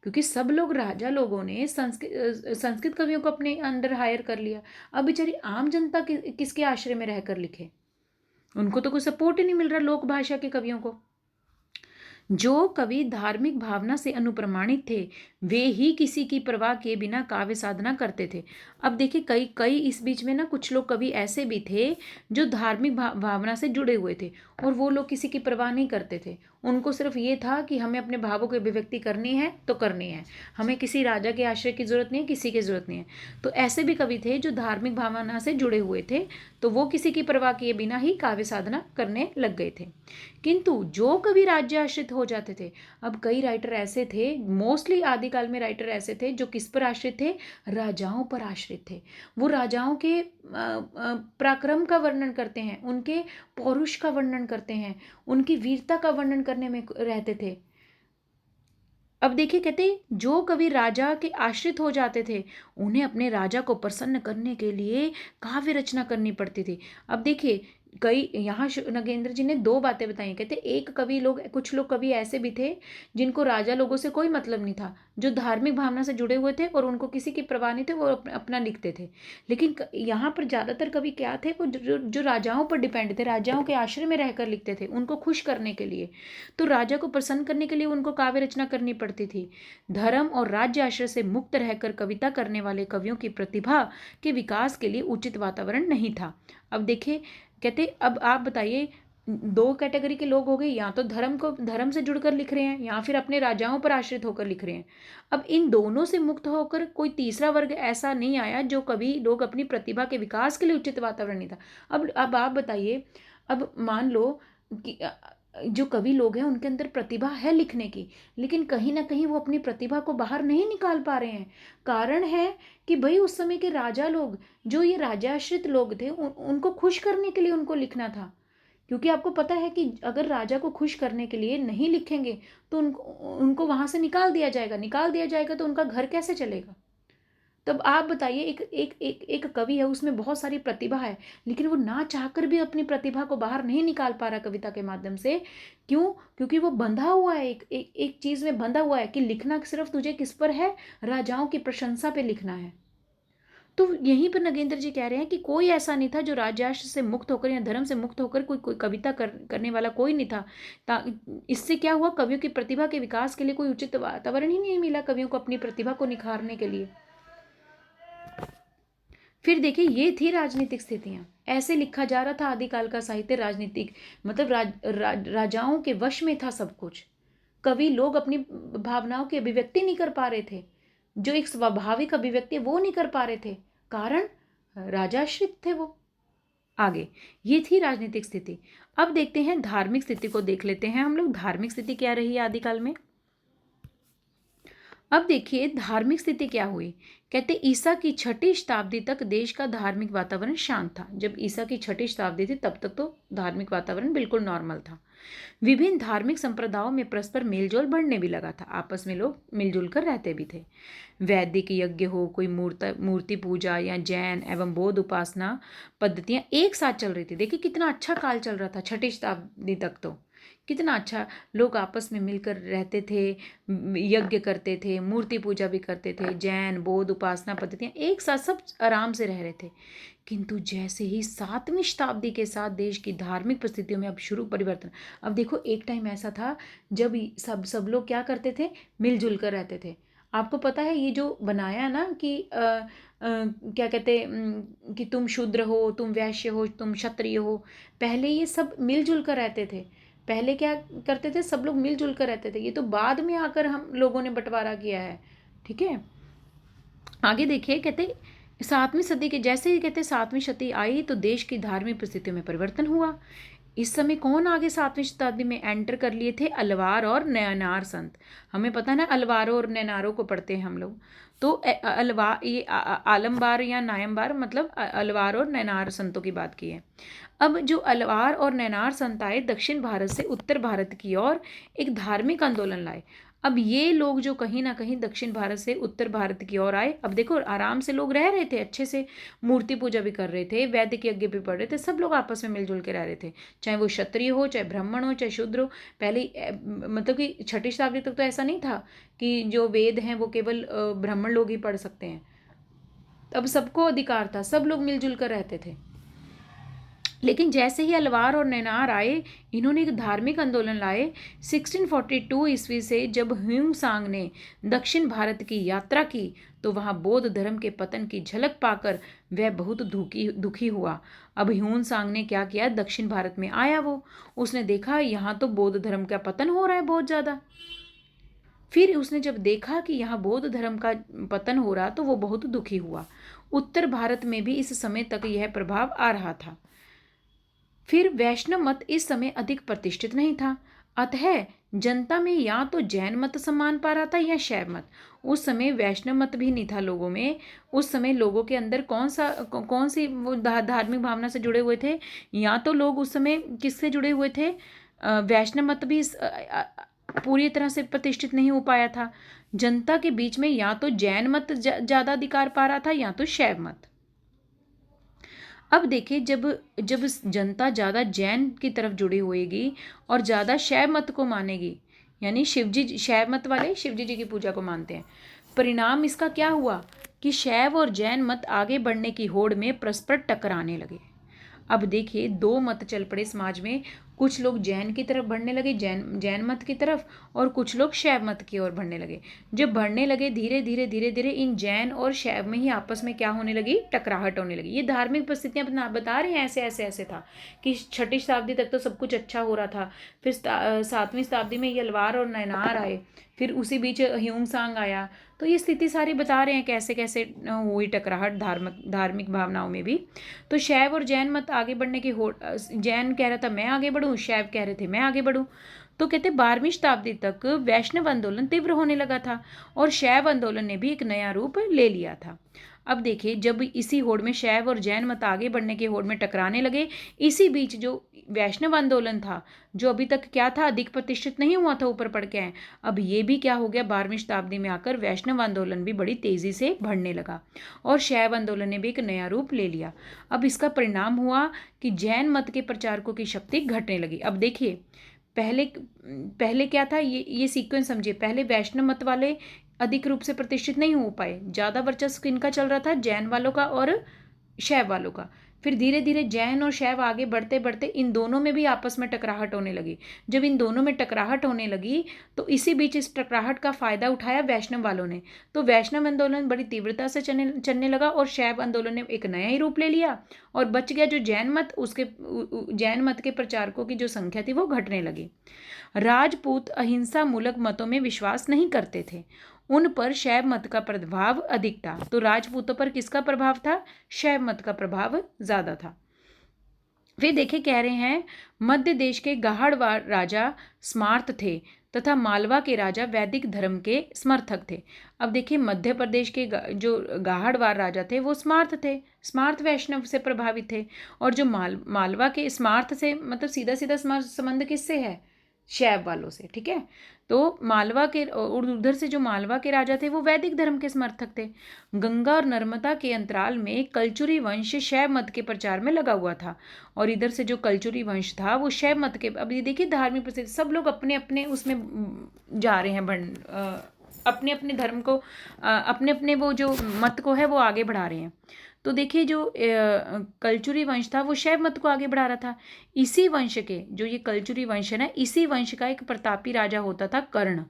क्योंकि सब लोग, राजा लोगों ने संस्कृत कवियों को अपने अंडर हायर कर लिया। अब बेचारी आम जनता किसके आश्रय में रहकर लिखे, उनको तो कोई सपोर्ट ही नहीं मिल रहा लोक भाषा के कवियों को। जो कवि धार्मिक भावना से अनुप्रमाणित थे वे ही किसी की परवाह किए बिना काव्य साधना करते थे। अब देखिए कई कई इस बीच में ना कुछ लोग कवि ऐसे भी थे जो धार्मिक भावना से जुड़े हुए थे और वो लोग किसी की परवाह नहीं करते थे। उनको सिर्फ ये था कि हमें अपने भावों की अभिव्यक्ति करनी है तो करनी है, हमें किसी राजा के आश्रय की जरूरत नहीं है, किसी की जरूरत नहीं है। तो ऐसे भी कवि थे जो धार्मिक भावना से जुड़े हुए थे, तो वो किसी की परवाह किए बिना ही काव्य साधना करने लग गए थे। किंतु जो कवि राज्य आश्रित हो जाते थे, अब कई राइटर ऐसे थे, मोस्टली आदिकाल में राइटर ऐसे थे जो किस पर आश्रित थे, राजाओं पर आश्रित थे। वो राजाओं के पराक्रम का वर्णन करते हैं, उनके पौरुष का वर्णन करते हैं, उनकी वीरता का वर्णन करने में रहते थे। अब देखिए कहते जो कवि राजा के आश्रित हो जाते थे उन्हें अपने राजा को प्रसन्न करने के लिए काव्य रचना करनी पड़ती थी। अब देखिए कई यहाँ नगेंद्र जी ने दो बातें बताई। कहते एक कवि लोग, कुछ लोग कवि ऐसे भी थे जिनको राजा लोगों से कोई मतलब नहीं था, जो धार्मिक भावना से जुड़े हुए थे और उनको किसी की परवाह नहीं थे, वो अपना लिखते थे। लेकिन यहाँ पर ज़्यादातर कवि क्या थे, वो जो राजाओं पर डिपेंड थे, राजाओं के आश्रय में रहकर लिखते थे उनको खुश करने के लिए। तो राजा को प्रसन्न करने के लिए उनको काव्य रचना करनी पड़ती थी। धर्म और राज्य आश्रय से मुक्त रहकर कविता करने वाले कवियों की प्रतिभा के विकास के लिए उचित वातावरण नहीं था। अब देखिए कहते अब आप बताइए, दो कैटेगरी के लोग हो गए, या तो धर्म से जुड़कर लिख रहे हैं या फिर अपने राजाओं पर आश्रित होकर लिख रहे हैं। अब इन दोनों से मुक्त होकर कोई तीसरा वर्ग ऐसा नहीं आया जो कभी लोग अपनी प्रतिभा के विकास के लिए उचित वातावरण नहीं था। अब आप बताइए, अब मान लो कि जो कवि लोग हैं उनके अंदर प्रतिभा है लिखने की, लेकिन कहीं ना कहीं वो अपनी प्रतिभा को बाहर नहीं निकाल पा रहे हैं। कारण है कि भाई उस समय के राजा लोग, जो ये राजाश्रित लोग थे, उनको खुश करने के लिए उनको लिखना था। क्योंकि आपको पता है कि अगर राजा को खुश करने के लिए नहीं लिखेंगे तो उनको उनको वहां से निकाल दिया जाएगा तो उनका घर कैसे चलेगा। तब आप बताइए, एक कवि है, उसमें बहुत सारी प्रतिभा है, लेकिन वो ना चाहकर भी अपनी प्रतिभा को बाहर नहीं निकाल पा रहा कविता के माध्यम से। क्यों? क्योंकि वो बंधा हुआ है, एक चीज में बंधा हुआ है कि लिखना सिर्फ तुझे किस पर है, राजाओं की प्रशंसा पे लिखना है। तो यहीं पर नगेंद्र जी कह रहे हैं कि कोई ऐसा नहीं था जो राज्याश्र से मुक्त होकर या धर्म से मुक्त होकर कोई कविता करने वाला कोई नहीं था। इससे क्या हुआ, कवियों की प्रतिभा के विकास के लिए कोई उचित वातावरण ही नहीं मिला कवियों को अपनी प्रतिभा को निखारने के लिए। फिर देखिए ये थी राजनीतिक स्थितियां, ऐसे लिखा जा रहा था आदिकाल का साहित्य। राजनीतिक मतलब राजाओं के वश में था सब कुछ। कवि लोग अपनी भावनाओं की अभिव्यक्ति नहीं कर पा रहे थे, जो एक स्वाभाविक अभिव्यक्ति वो नहीं कर पा रहे थे, कारण राजाश्रित थे वो। आगे ये थी राजनीतिक स्थिति। अब देखते हैं धार्मिक स्थिति को, देख लेते हैं हम लोग धार्मिक स्थिति क्या रही है आदिकाल में। अब देखिए धार्मिक स्थिति क्या हुई। कहते ईसा की 6ठी शताब्दी तक देश का धार्मिक वातावरण शांत था। जब ईसा की 6ठी शताब्दी थी तब तक तो धार्मिक वातावरण बिल्कुल नॉर्मल था। विभिन्न धार्मिक संप्रदायों में परस्पर मेलजोल बढ़ने भी लगा था, आपस में लोग मिलजुल कर रहते भी थे। वैदिक यज्ञ हो, कोई मूर्ति पूजा या जैन एवं बौद्ध उपासना पद्धतियां एक साथ चल रही थी। देखिए कितना अच्छा काल चल रहा था 6ठी शताब्दी तक, तो कितना अच्छा लोग आपस में मिलकर रहते थे, यज्ञ करते थे, मूर्ति पूजा भी करते थे, जैन बौद्ध उपासना पद्धतियां एक साथ सब आराम से रह रहे थे। किंतु जैसे ही 7वीं शताब्दी के साथ देश की धार्मिक परिस्थितियों में अब शुरू परिवर्तन। अब देखो एक टाइम ऐसा था जब सब लोग क्या करते थे, मिलजुल कर रहते थे। आपको पता है ये जो बनाया ना कि क्या कहते कि तुम शूद्र हो, तुम वैश्य हो, तुम क्षत्रिय हो, पहले ये सब मिलजुल कर रहते थे। पहले क्या करते थे, सब लोग मिलजुल कर रहते थे। ये तो बाद में आकर हम लोगों ने बंटवारा किया है, ठीक है। आगे देखिए कहते 7वीं सदी के जैसे ही कहते 7वीं सदी आई तो देश की धार्मिक परिस्थितियों में परिवर्तन हुआ। इस समय कौन आगे 7वीं शताब्दी में एंटर कर लिए थे, अलवार और नैनार संत। हमें पता है ना अलवारों और नैनारों को पढ़ते हैं हम लोग। तो ये आलमबार या नायमबार मतलब अलवार और नैनार संतों की बात की है। अब जो अलवार और नैनार संत आए दक्षिण भारत से उत्तर भारत की ओर एक धार्मिक आंदोलन लाए। अब ये लोग जो कहीं ना कहीं दक्षिण भारत से उत्तर भारत की ओर आए, अब देखो आराम से लोग रह रहे थे, अच्छे से मूर्ति पूजा भी कर रहे थे, वैदिक यज्ञ भी पढ़ रहे थे, सब लोग आपस में मिलजुल के रह रहे थे, चाहे वो क्षत्रिय हो, चाहे ब्राह्मण हो, चाहे शूद्र हो। पहले मतलब कि 6ठी शताब्दी तक तो ऐसा नहीं था कि जो वेद हैं वो केवल ब्राह्मण लोग ही पढ़ सकते हैं। अब सबको अधिकार था, सब लोग मिलजुल कर रहते थे। लेकिन जैसे ही अलवार और नैनार आए, इन्होंने एक धार्मिक आंदोलन लाए। 1642 ईस्वी से जब ह्यूंग सांग ने दक्षिण भारत की यात्रा की तो वहाँ बौद्ध धर्म के पतन की झलक पाकर वह बहुत दुखी हुआ। अब ह्यून सांग ने क्या किया, दक्षिण भारत में आया उसने देखा यहाँ तो बौद्ध धर्म का पतन हो रहा है बहुत ज़्यादा। फिर उसने जब देखा कि यहाँ बौद्ध धर्म का पतन हो रहा तो वो बहुत दुखी हुआ। उत्तर भारत में भी इस समय तक यह प्रभाव आ रहा था। फिर वैष्णव मत इस समय अधिक प्रतिष्ठित नहीं था, अतः जनता में या तो जैन मत सम्मान पा रहा था या शैव मत। उस समय वैष्णव मत भी नहीं था लोगों में। उस समय लोगों के अंदर कौन सी वो धार्मिक भावना से जुड़े हुए थे, या तो लोग उस समय किससे जुड़े हुए थे, वैष्णव मत भी पूरी तरह से प्रतिष्ठित नहीं हो पाया था। जनता के बीच में या तो जैन मत ज़्यादा अधिकार पा रहा था या तो शैव मत। अब देखिए, जब जब जनता ज़्यादा जैन की तरफ जुड़ी होएगी और ज़्यादा शैव मत को मानेगी, यानी शिवजी, शैव मत वाले शिवजी जी की पूजा को मानते हैं, परिणाम इसका क्या हुआ कि शैव और जैन मत आगे बढ़ने की होड़ में परस्पर टकराने लगे। अब देखिए, दो मत चल पड़े समाज में। कुछ लोग जैन की तरफ बढ़ने लगे, जैन मत की तरफ, और कुछ लोग शैव मत की ओर बढ़ने लगे। जब बढ़ने लगे, धीरे धीरे धीरे धीरे इन जैन और शैव में ही आपस में क्या होने लगी, टकराहट होने लगी। ये धार्मिक परिस्थितियां बता रहे हैं, ऐसे ऐसे ऐसे था कि 6ठी शताब्दी तक तो सब कुछ अच्छा हो रहा था। फिर 7वीं शताब्दी में यलवार और नयनार आए, फिर उसी बीच ह्यूंग सांग आया। तो ये स्थिति सारी बता रहे हैं कैसे कैसे हुई टकराहट धार्मिक भावनाओं में भी। तो शैव और जैन मत आगे बढ़ने की होड़, जैन कह रहा था मैं आगे बढ़ूं, शैव कह रहे थे मैं आगे बढ़ूं। तो कहते 12वीं शताब्दी तक वैष्णव आंदोलन तीव्र होने लगा था और शैव आंदोलन ने भी एक नया रूप ले लिया था। अब देखिए, जब इसी होड़ में शैव और जैन मत आगे बढ़ने की होड़ में टकराने लगे, इसी बीच जो वैष्णव आंदोलन था, जो अभी तक क्या था, अधिक प्रतिष्ठित नहीं हुआ था, ऊपर पड़ के आए, अब ये भी क्या हो गया, 12वीं शताब्दी में आकर वैष्णव आंदोलन भी बड़ी तेजी से बढ़ने लगा और शैव आंदोलन ने भी एक नया रूप ले लिया। अब इसका परिणाम हुआ कि जैन मत के प्रचारकों की शक्ति घटने लगी। अब देखिए, पहले पहले क्या था, ये सीक्वेंस समझिए। पहले वैष्णव मत वाले अधिक रूप से प्रतिष्ठित नहीं हो पाए, ज़्यादा वर्चस्व किनका चल रहा था, जैन वालों का और शैव वालों का। फिर धीरे धीरे जैन और शैव आगे बढ़ते बढ़ते इन दोनों में भी आपस में टकराहट होने लगी। जब इन दोनों में टकराहट होने लगी तो इसी बीच इस टकराहट का फायदा उठाया वैष्णव वालों ने। तो वैष्णव आंदोलन बड़ी तीव्रता से चलने लगा और शैव आंदोलन ने एक नया ही रूप ले लिया और बच गया जो जैन मत। उसके जैन मत के प्रचारकों की जो संख्या थी वो घटने लगी। राजपूत अहिंसा मूलक मतों में विश्वास नहीं करते थे, उन पर शैव मत का प्रभाव अधिक था। तो राजपूतों पर किसका प्रभाव था, शैव मत का प्रभाव ज्यादा था। फिर देखे, कह रहे हैं मध्य देश के गाहड़वाड़ राजा स्मार्त थे तथा मालवा के राजा वैदिक धर्म के समर्थक थे। अब देखिए, मध्य प्रदेश के जो गाहड़वाड़ राजा थे वो स्मार्त थे, स्मार्त वैष्णव से प्रभावित थे। और जो मालवा के स्मार्त से मतलब सीधा सीधा संबंध किससे है, शैव वालों से, ठीक है। तो मालवा के और उधर से जो मालवा के राजा थे वो वैदिक धर्म के समर्थक थे। गंगा और नर्मदा के अंतराल में कलचुरी वंश शैव मत के प्रचार में लगा हुआ था और इधर से जो कलचुरी वंश था वो शैव मत के। अब ये देखिए, धार्मिक प्रसिद्ध सब लोग अपने अपने उसमें जा रहे हैं, अपने अपने धर्म को, अपने अपने वो जो मत को है वो आगे बढ़ा रहे हैं। तो देखिए, जो कलचुरी वंश था वो शैव मत को आगे बढ़ा रहा था। इसी वंश के जो ये कलचुरी वंश है ना, इसी वंश का एक प्रतापी राजा होता था कर्ण।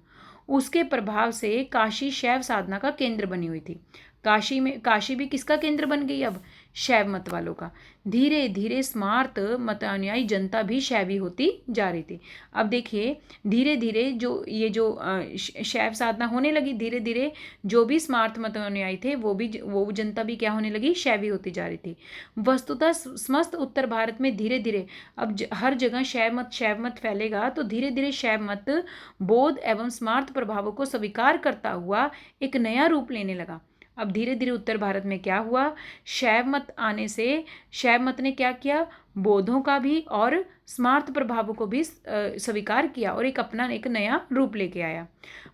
उसके प्रभाव से काशी शैव साधना का केंद्र बनी हुई थी। काशी भी किसका केंद्र बन गई, अब शैव मत वालों का। धीरे धीरे स्मार्त मत अनुयायी जनता भी शैवी होती जा रही थी। अब देखिए, धीरे धीरे जो शैव साधना होने लगी, धीरे धीरे जो भी स्मार्त मत अनुयायी थे वो जनता भी क्या होने लगी, शैवी होती जा रही थी। वस्तुतः समस्त उत्तर भारत में धीरे धीरे अब हर जगह शैव मत फैलेगा तो धीरे धीरे शैव मत बौद्ध एवं स्मार्त प्रभावों को स्वीकार करता हुआ एक नया रूप लेने लगा। अब धीरे धीरे उत्तर भारत में क्या हुआ, शैव मत आने से शैव मत ने क्या किया, बौद्धों का भी और स्मार्त प्रभावों को भी स्वीकार किया और एक नया रूप लेके आया।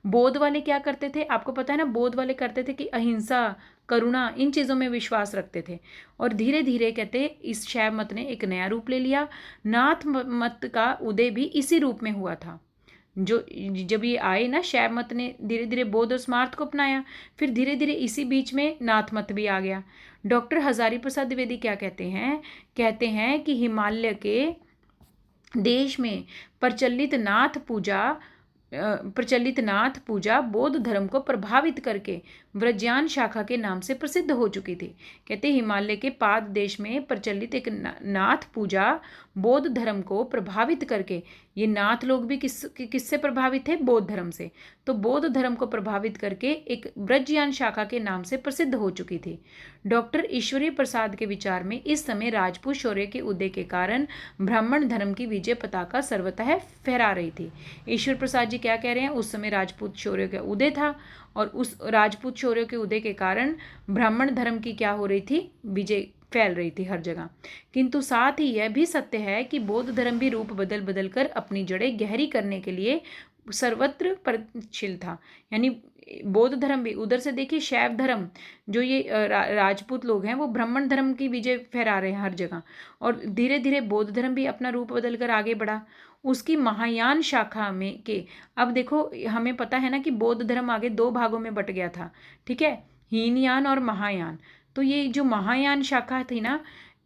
बौद्ध वाले क्या करते थे, आपको पता है ना, बौद्ध वाले करते थे कि अहिंसा, करुणा, इन चीज़ों में विश्वास रखते थे। और धीरे धीरे कहते इस शैव मत ने एक नया रूप ले लिया। नाथ मत का उदय भी इसी रूप में हुआ था। जो जब ये आए ना, शैव मत ने धीरे धीरे बौद्ध और स्मार्त को अपनाया, फिर धीरे धीरे इसी बीच में नाथ मत भी आ गया। डॉक्टर हजारी प्रसाद द्विवेदी क्या कहते हैं कि हिमालय के देश में प्रचलित नाथ पूजा बौद्ध धर्म को प्रभावित करके व्रजयान शाखा के नाम से प्रसिद्ध हो चुकी थी। कहते हिमालय के पाद देश में प्रचलित एक नाथ पूजा बौद्ध धर्म को प्रभावित करके, ये नाथ लोग भी किससे प्रभावित थे? बौद्ध धर्म से। तो बौद्ध धर्म को प्रभावित करके एक व्रजयान शाखा के नाम से प्रसिद्ध हो चुकी थी। डॉक्टर ईश्वरी प्रसाद के विचार में इस समय राजपूत शौर्य के उदय के कारण ब्राह्मण धर्म की विजय पताका सर्वतः फहरा रही थी। ईश्वर प्रसाद जी क्या कह रहे हैं? उस समय राजपूत शौर्य का उदय था और उस राजपूत शौर्य के उदय के कारण ब्राह्मण धर्म की क्या हो रही थी? विजय फैल रही थी हर जगह। किंतु साथ ही यह भी सत्य है कि बौद्ध धर्म भी रूप बदल बदल कर अपनी जड़ें गहरी करने के लिए सर्वत्र प्रगतिशील था। यानी बौद्ध धर्म भी, उधर से देखिए शैव धर्म, जो ये राजपूत लोग हैं वो ब्राह्मण धर्म की विजय फहरा रहे हैं हर जगह, और धीरे धीरे बौद्ध धर्म भी अपना रूप बदल कर आगे बढ़ा। उसकी महायान शाखा में के, अब देखो हमें पता है ना कि बौद्ध धर्म आगे 2 भागों में बट गया था, ठीक है, हीनयान और महायान। तो ये जो महायान शाखा थी ना,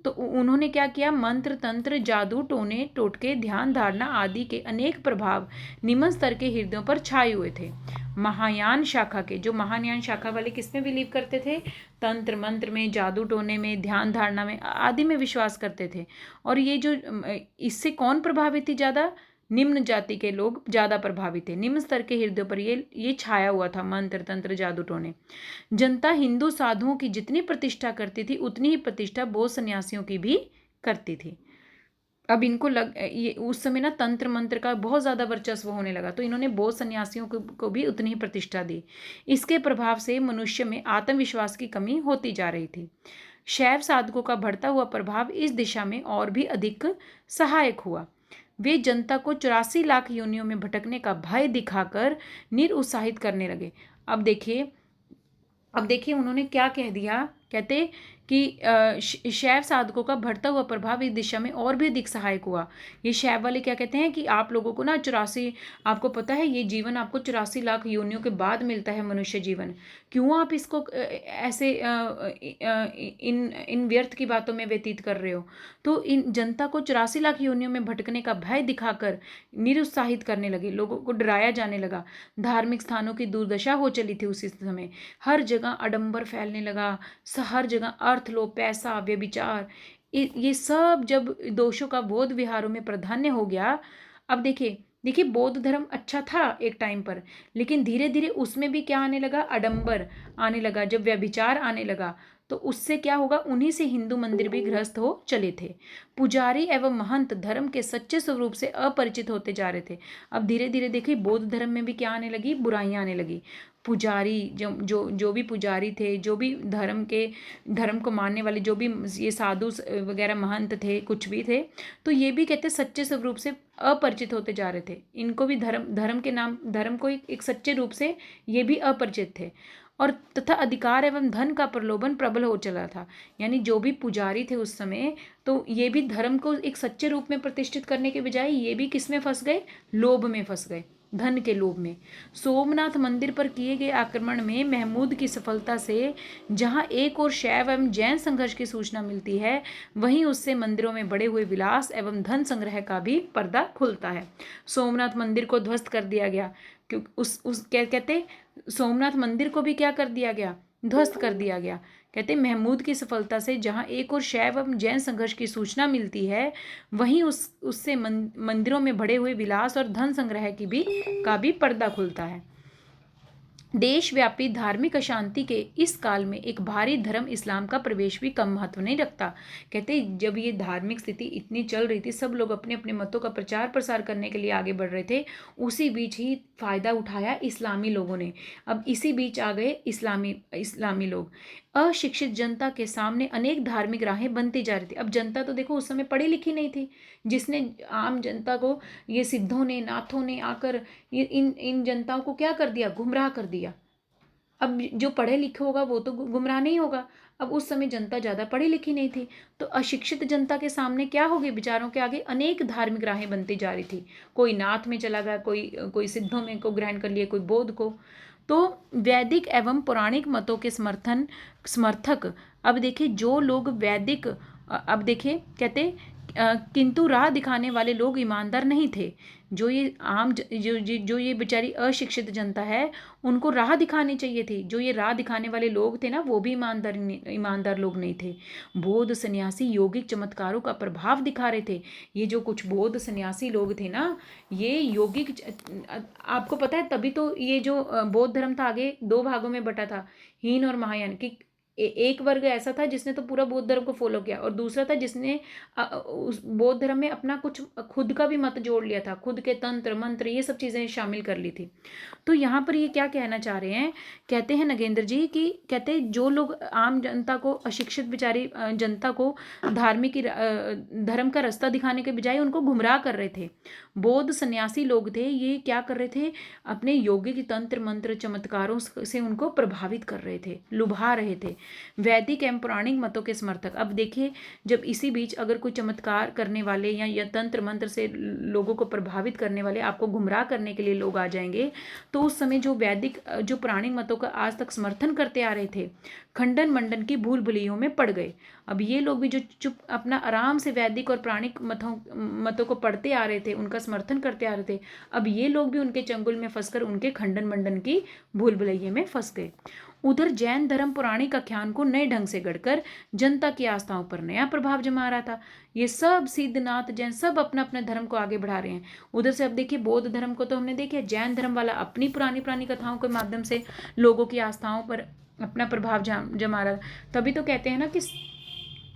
तो उन्होंने क्या किया? मंत्र तंत्र जादू टोने टोटके ध्यान धारणा आदि के अनेक प्रभाव निम्न स्तर के हृदयों पर छाए हुए थे। महायान शाखा के, जो महायान शाखा वाले किसमें बिलीव करते थे? तंत्र मंत्र में, जादू टोने में, ध्यान धारणा में आदि में विश्वास करते थे। और ये जो इससे कौन प्रभावित थी ज़्यादा? निम्न जाति के लोग ज़्यादा प्रभावित थे। निम्न स्तर के हृदयों पर ये छाया हुआ था मंत्र तंत्र जादू टोने। जनता हिंदू साधुओं की जितनी प्रतिष्ठा करती थी उतनी ही प्रतिष्ठा बौद्ध सन्यासियों की भी करती थी। अब इनको ये उस समय ना तंत्र मंत्र का बहुत ज़्यादा वर्चस्व होने लगा, तो इन्होंने बौद्ध सन्यासियों को भी उतनी ही प्रतिष्ठा दी। इसके प्रभाव से मनुष्य में आत्मविश्वास की कमी होती जा रही थी। शैव साधकों का बढ़ता हुआ प्रभाव इस दिशा में और भी अधिक सहायक हुआ। वे जनता को 84 लाख योनियों में भटकने का भय दिखाकर निरुत्साहित करने लगे। अब देखिए उन्होंने क्या कह दिया? कहते कि शैव साधकों का बढ़ता हुआ प्रभाव इस दिशा में और भी अधिक सहायक हुआ। ये शैव वाले क्या कहते हैं कि आप लोगों को ना 84, आपको पता है ये जीवन आपको 84 लाख योनियों के बाद मिलता है, मनुष्य जीवन। क्यों आप इसको ऐसे इन व्यर्थ की बातों में व्यतीत कर रहे हो? तो इन जनता को 84 लाख योनियों में भटकने का भय दिखाकर निरुत्साहित करने लगे, लोगों को डराया जाने लगा। धार्मिक स्थानों की दुर्दशा हो चली थी उसी समय। हर जगह आडंबर फैलने लगा, हर जगह अर्थ लोभ, पैसा, व्यभिचार, ये सब जब दोषों का बौद्ध विहारों में प्राधान्य हो गया। अब देखिए बौद्ध धर्म अच्छा था एक टाइम पर, लेकिन धीरे धीरे उसमें भी क्या आने लगा? आडंबर आने लगा। जब व्यभिचार आने लगा तो उससे क्या होगा? उन्हीं से हिंदू मंदिर भी ग्रस्त हो चले थे। पुजारी एवं महंत धर्म के सच्चे स्वरूप से अपरिचित होते जा रहे थे। अब धीरे धीरे देखिए बौद्ध धर्म में भी क्या आने लगी? बुराइयां आने लगी। पुजारी जो भी पुजारी थे, जो भी धर्म को मानने वाले, जो भी ये साधु वगैरह महंत थे, कुछ भी थे, तो ये भी कहते सच्चे स्वरूप से अपरिचित होते जा रहे थे। इनको भी धर्म को एक सच्चे रूप से ये भी अपरिचित थे। और तथा अधिकार एवं धन का प्रलोभन प्रबल हो चला था। यानी जो भी पुजारी थे उस समय, तो ये भी धर्म को एक सच्चे रूप में प्रतिष्ठित करने के बजाय ये भी किस में फंस गए? लोभ में फंस गए, धन के लोभ में। सोमनाथ मंदिर पर किए गए आक्रमण में महमूद की सफलता से जहां एक और शैव एवं जैन संघर्ष की सूचना मिलती है, वहीं उससे मंदिरों में बढ़े हुए विलास एवं धन संग्रह का भी पर्दा खुलता है। सोमनाथ मंदिर को ध्वस्त कर दिया गया, क्योंकि क्या कहते, सोमनाथ मंदिर को भी क्या कर दिया गया? ध्वस्त कर दिया गया। कहते महमूद की सफलता से जहां एक और शैव एवं जैन संघर्ष की सूचना मिलती है, वहीं उससे मंदिरों में बढ़े हुए विलास और धन संग्रह का भी पर्दा खुलता है। देशव्यापी धार्मिक अशांति के इस काल में एक भारी धर्म इस्लाम का प्रवेश भी कम महत्व नहीं रखता। कहते जब ये धार्मिक स्थिति इतनी चल रही थी, सब लोग अपने अपने मतों का प्रचार प्रसार करने के लिए आगे बढ़ रहे थे, उसी बीच ही फायदा उठाया इस्लामी लोगों ने। अब इसी बीच आ गए इस्लामी लोग। अशिक्षित जनता के सामने अनेक धार्मिक राहें बनती जा रही थी। अब जनता तो देखो उस समय पढ़ी लिखी नहीं थी, जिसने आम जनता को, ये सिद्धों ने, नाथों ने आकर इन जनताओं को क्या कर दिया? गुमराह कर दिया। अब जो पढ़े लिखे होगा वो तो गुमराह नहीं होगा। अब उस समय जनता ज़्यादा पढ़ी लिखी नहीं थी, तो अशिक्षित जनता के सामने क्या होगी? विचारों के आगे अनेक धार्मिक राहें बनती जा रही थी। कोई नाथ में चला गया, कोई सिद्धों में को ग्रहण कर लिया, कोई बौद्ध को। तो वैदिक एवं पौराणिक मतों के समर्थक अब देखिए जो लोग वैदिक अब देखिए कहते किंतु राह दिखाने वाले लोग ईमानदार नहीं थे। जो ये आम जो ये बेचारी अशिक्षित जनता है, उनको राह दिखानी चाहिए थी। जो ये राह दिखाने वाले लोग थे ना, वो भी ईमानदार लोग नहीं थे। बौद्ध सन्यासी यौगिक चमत्कारों का प्रभाव दिखा रहे थे। ये जो कुछ बौद्ध सन्यासी लोग थे ना, ये यौगिक आपको पता है, तभी तो ये जो बौद्ध धर्म था आगे दो भागों में बटा था, हीन और महायान। कि एक वर्ग ऐसा था जिसने तो पूरा बौद्ध धर्म को फॉलो किया, और दूसरा था जिसने उस बौद्ध धर्म में अपना कुछ खुद का भी मत जोड़ लिया था, खुद के तंत्र मंत्र ये सब चीज़ें शामिल कर ली थी। तो यहाँ पर ये क्या कहना चाह रहे हैं, कहते हैं नगेंद्र जी कि कहते हैं जो लोग आम जनता को, अशिक्षित बेचारी जनता को धार्मिक धर्म का रास्ता दिखाने के बजाय उनको गुमराह कर रहे थे। बौद्ध सन्यासी लोग थे, ये क्या कर रहे थे, अपने यौगिक तंत्र मंत्र चमत्कारों से उनको प्रभावित कर रहे थे, लुभा रहे थे। वैदिक एवं पौराणिक मतों के समर्थक। अब देखिए जब इसी बीच अगर कोई चमत्कार करने वाले या तंत्र मंत्र से लोगों को प्रभावित करने वाले, आपको गुमराह करने के लिए लोग आ जाएंगे, तो उस समय जो वैदिक जो पौराणिक मतों का आज तक समर्थन करते आ रहे थे, खंडन मंडन की भूल भुलैयों में पड़ गए। अब ये लोग भी जो चुप अपना आराम से वैदिक और पौराणिक मतों को पढ़ते आ रहे थे, उनका समर्थन करते आ रहे थे, अब ये लोग भी उनके चंगुल में फंसकर उनके खंडन मंडन की भूल भुलैये में फंस गए। उधर जैन धर्म पौराणिक आख्यान को नए ढंग से गढ़कर जनता की आस्थाओं पर नया प्रभाव जमा रहा था। ये सब सिद्धनाथ जैन सब अपना अपने धर्म को आगे बढ़ा रहे हैं। उधर से अब देखिए बौद्ध धर्म को तो हमने देखिए, जैन धर्म वाला अपनी पुरानी कथाओं के माध्यम से लोगों की आस्थाओं पर अपना प्रभाव जमा रहा। तभी तो कहते हैं ना कि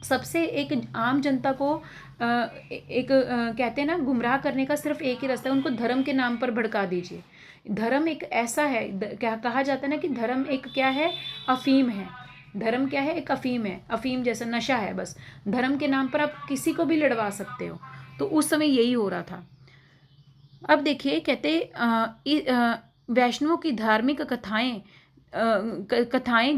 सबसे एक आम जनता को कहते हैं ना, गुमराह करने का सिर्फ एक ही रास्ता है, उनको धर्म के नाम पर भड़का दीजिए। धर्म एक ऐसा है, क्या कहा जाता है ना कि धर्म एक क्या है, अफीम है। धर्म क्या है, एक अफीम है, अफीम जैसा नशा है। बस धर्म के नाम पर आप किसी को भी लड़वा सकते हो। तो उस समय यही हो रहा था। अब देखिए कहते वैष्णवों की धार्मिक कथाएं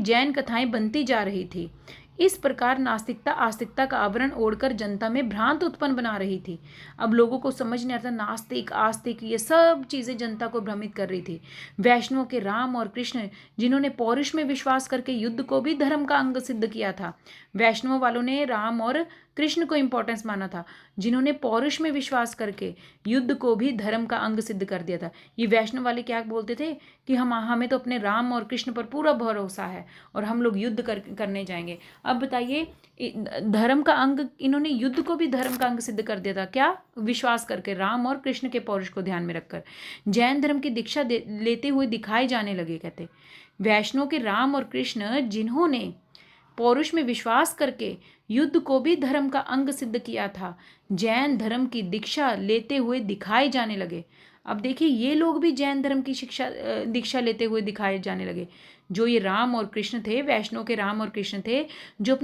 जैन कथाएं बनती जा रही थी। इस प्रकार नास्तिकता आस्तिकता का आवरण ओढ़कर जनता में भ्रांत उत्पन्न बना रही थी। अब लोगों को समझ नहीं आता, नास्तिक आस्तिक ये सब चीज़ें जनता को भ्रमित कर रही थी। वैष्णवों के राम और कृष्ण, जिन्होंने पौरुष में विश्वास करके युद्ध को भी धर्म का अंग सिद्ध किया था। वैष्णव वालों ने राम और कृष्ण को इंपॉर्टेंस माना था, जिन्होंने पौरुष में विश्वास करके युद्ध को भी धर्म का अंग सिद्ध कर दिया था। ये वैष्णव वाले क्या बोलते थे कि हमें तो अपने राम और कृष्ण पर पूरा भरोसा है और हम लोग युद्ध करने जाएंगे। अब बताइए, धर्म का अंग, इन्होंने युद्ध को भी धर्म का अंग सिद्ध कर दिया था, क्या, विश्वास करके राम और कृष्ण के पौरुष को ध्यान में रखकर। जैन धर्म की दीक्षा लेते हुए दिखाए जाने लगे। कहते वैष्णव के राम और कृष्ण, जिन्होंने पौरुष में विश्वास करके युद्ध को भी धर्म का अंग सिद्ध किया था, जैन धर्म की दीक्षा लेते हुए दिखाए जाने लगे। अब देखिए ये लोग भी जैन धर्म की दीक्षा लेते हुए दिखाए जाने लगे। जो ये राम और कृष्ण थे, वैष्णव के राम और कृष्ण थे, जो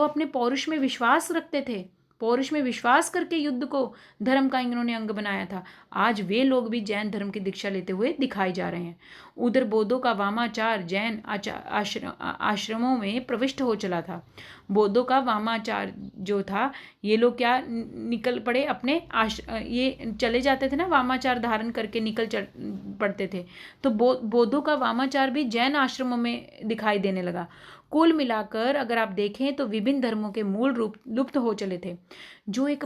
अपने पौरुष में विश्वास रखते थे, पौरुष में विश्वास करके युद्ध को धर्म का इन्होंने अंग बनाया था, आज वे लोग भी जैन धर्म की दीक्षा लेते हुए दिखाए जा रहे हैं। उधर बौद्धों का वामाचार जैन आश्रमों में प्रविष्ट हो चला था। बौद्धों का वामाचार जो था, ये लोग क्या निकल पड़े अपने ये चले जाते थे ना, वामाचार धारण करके निकल पड़ते थे। तो बौद्धों का वामाचार भी जैन आश्रमों में दिखाई देने लगा। कुल मिलाकर अगर आप देखें तो विभिन्न धर्मों के मूल रूप लुप्त हो चले थे। जो एक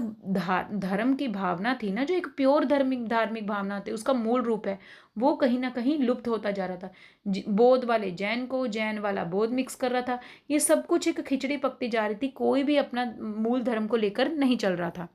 धर्म की भावना थी ना, जो एक प्योर धार्मिक भावना थी, उसका मूल रूप है, वो कहीं ना कहीं लुप्त होता जा रहा था। बौद्ध वाले जैन को, जैन वाला बौद्ध मिक्स कर रहा था। ये सब कुछ एक खिचड़ी पकती जा रही थी, कोई भी अपना मूल धर्म को लेकर नहीं चल रहा था।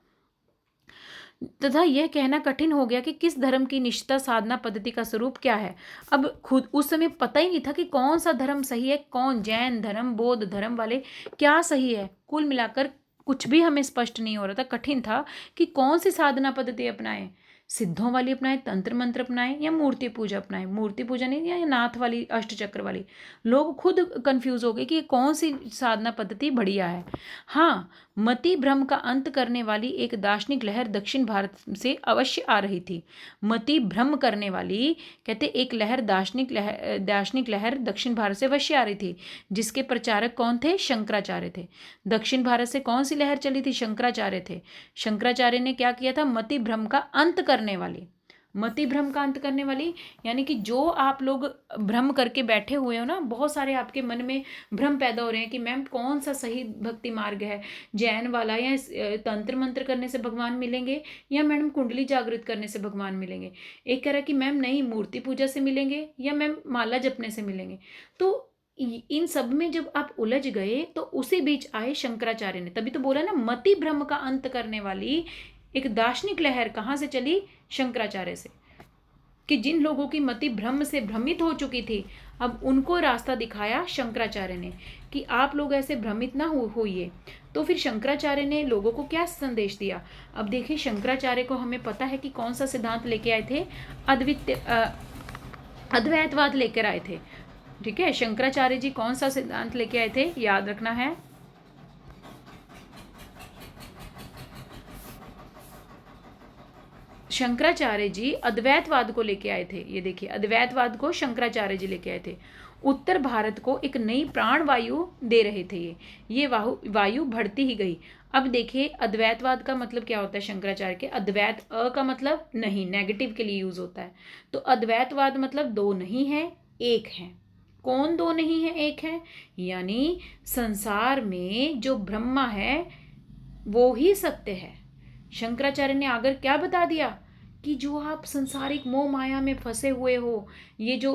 तथा यह कहना कठिन हो गया कि किस धर्म की निष्ठा साधना पद्धति का स्वरूप क्या है। अब खुद उस समय पता ही नहीं था कि कौन सा धर्म सही है, कौन जैन धर्म बौद्ध धर्म वाले क्या सही है। कुल मिलाकर कुछ भी हमें स्पष्ट नहीं हो रहा था, कठिन था कि कौन सी साधना पद्धति अपनाएं, सिद्धों वाली अपनाएं, तंत्र मंत्र अपनाएं या मूर्ति पूजा अपनाएं। मूर्ति पूजा नहीं, या नाथ वाली अष्टचक्र वाली। लोग खुद कंफ्यूज हो गए कि कौन सी साधना पद्धति बढ़िया है। हाँ, मति भ्रम का अंत करने वाली एक दार्शनिक लहर दक्षिण भारत से अवश्य आ रही थी। मति भ्रम करने वाली कहते एक दार्शनिक लहर दक्षिण भारत से अवश्य आ रही थी, जिसके प्रचारक कौन थे, शंकराचार्य थे। दक्षिण भारत से कौन सी लहर चली थी, शंकराचार्य थे। शंकराचार्य ने क्या किया था, मति भ्रम का अंत करने वाली। मति भ्रम का अंत करने वाली, यानी कि जो आप लोग भ्रम करके बैठे हुए हो ना, बहुत सारे आपके मन में भ्रम पैदा हो रहे हैं कि मैम कौन सा सही भक्ति मार्ग है, जैन वाला या तंत्र मंत्र करने से भगवान मिलेंगे, या मैडम कुंडली जागृत करने से भगवान मिलेंगे। एक कह रहा है कि मैम नहीं, मूर्ति पूजा से मिलेंगे, या मैम माला जपने से मिलेंगे। तो इन सब में जब आप उलझ गए तो उसी बीच आए शंकराचार्य ने, तभी तो बोला ना मति भ्रम का अंत करने वाली एक दार्शनिक लहर कहाँ से चली? शंकराचार्य से। कि जिन लोगों की मति भ्रम से भ्रमित हो चुकी थी, अब उनको रास्ता दिखाया शंकराचार्य ने कि आप लोग ऐसे भ्रमित ना होइए। तो फिर शंकराचार्य ने लोगों को क्या संदेश दिया? अब देखिए, शंकराचार्य को हमें पता है कि कौन सा सिद्धांत लेके आए थे, अद्वैतवाद लेकर आए थे। ठीक है, शंकराचार्य जी कौन सा सिद्धांत लेके आए थे, याद रखना है। शंकराचार्य जी अद्वैतवाद को लेके आए थे। ये देखिए, अद्वैतवाद को शंकराचार्य जी लेके आए थे। उत्तर भारत को एक नई प्राण वायु दे रहे थे। ये वायु बढ़ती ही गई। अब देखिए, अद्वैतवाद का मतलब क्या होता है शंकराचार्य के? अद्वैत का मतलब नहीं, नेगेटिव के लिए यूज होता है। तो अद्वैतवाद मतलब दो नहीं है, एक है। कौन दो नहीं है, एक है? यानी संसार में जो ब्रह्मा है वो ही सत्य है। शंकराचार्य ने आगर क्या बता दिया कि जो आप संसारिक मोह माया में फंसे हुए हो, ये जो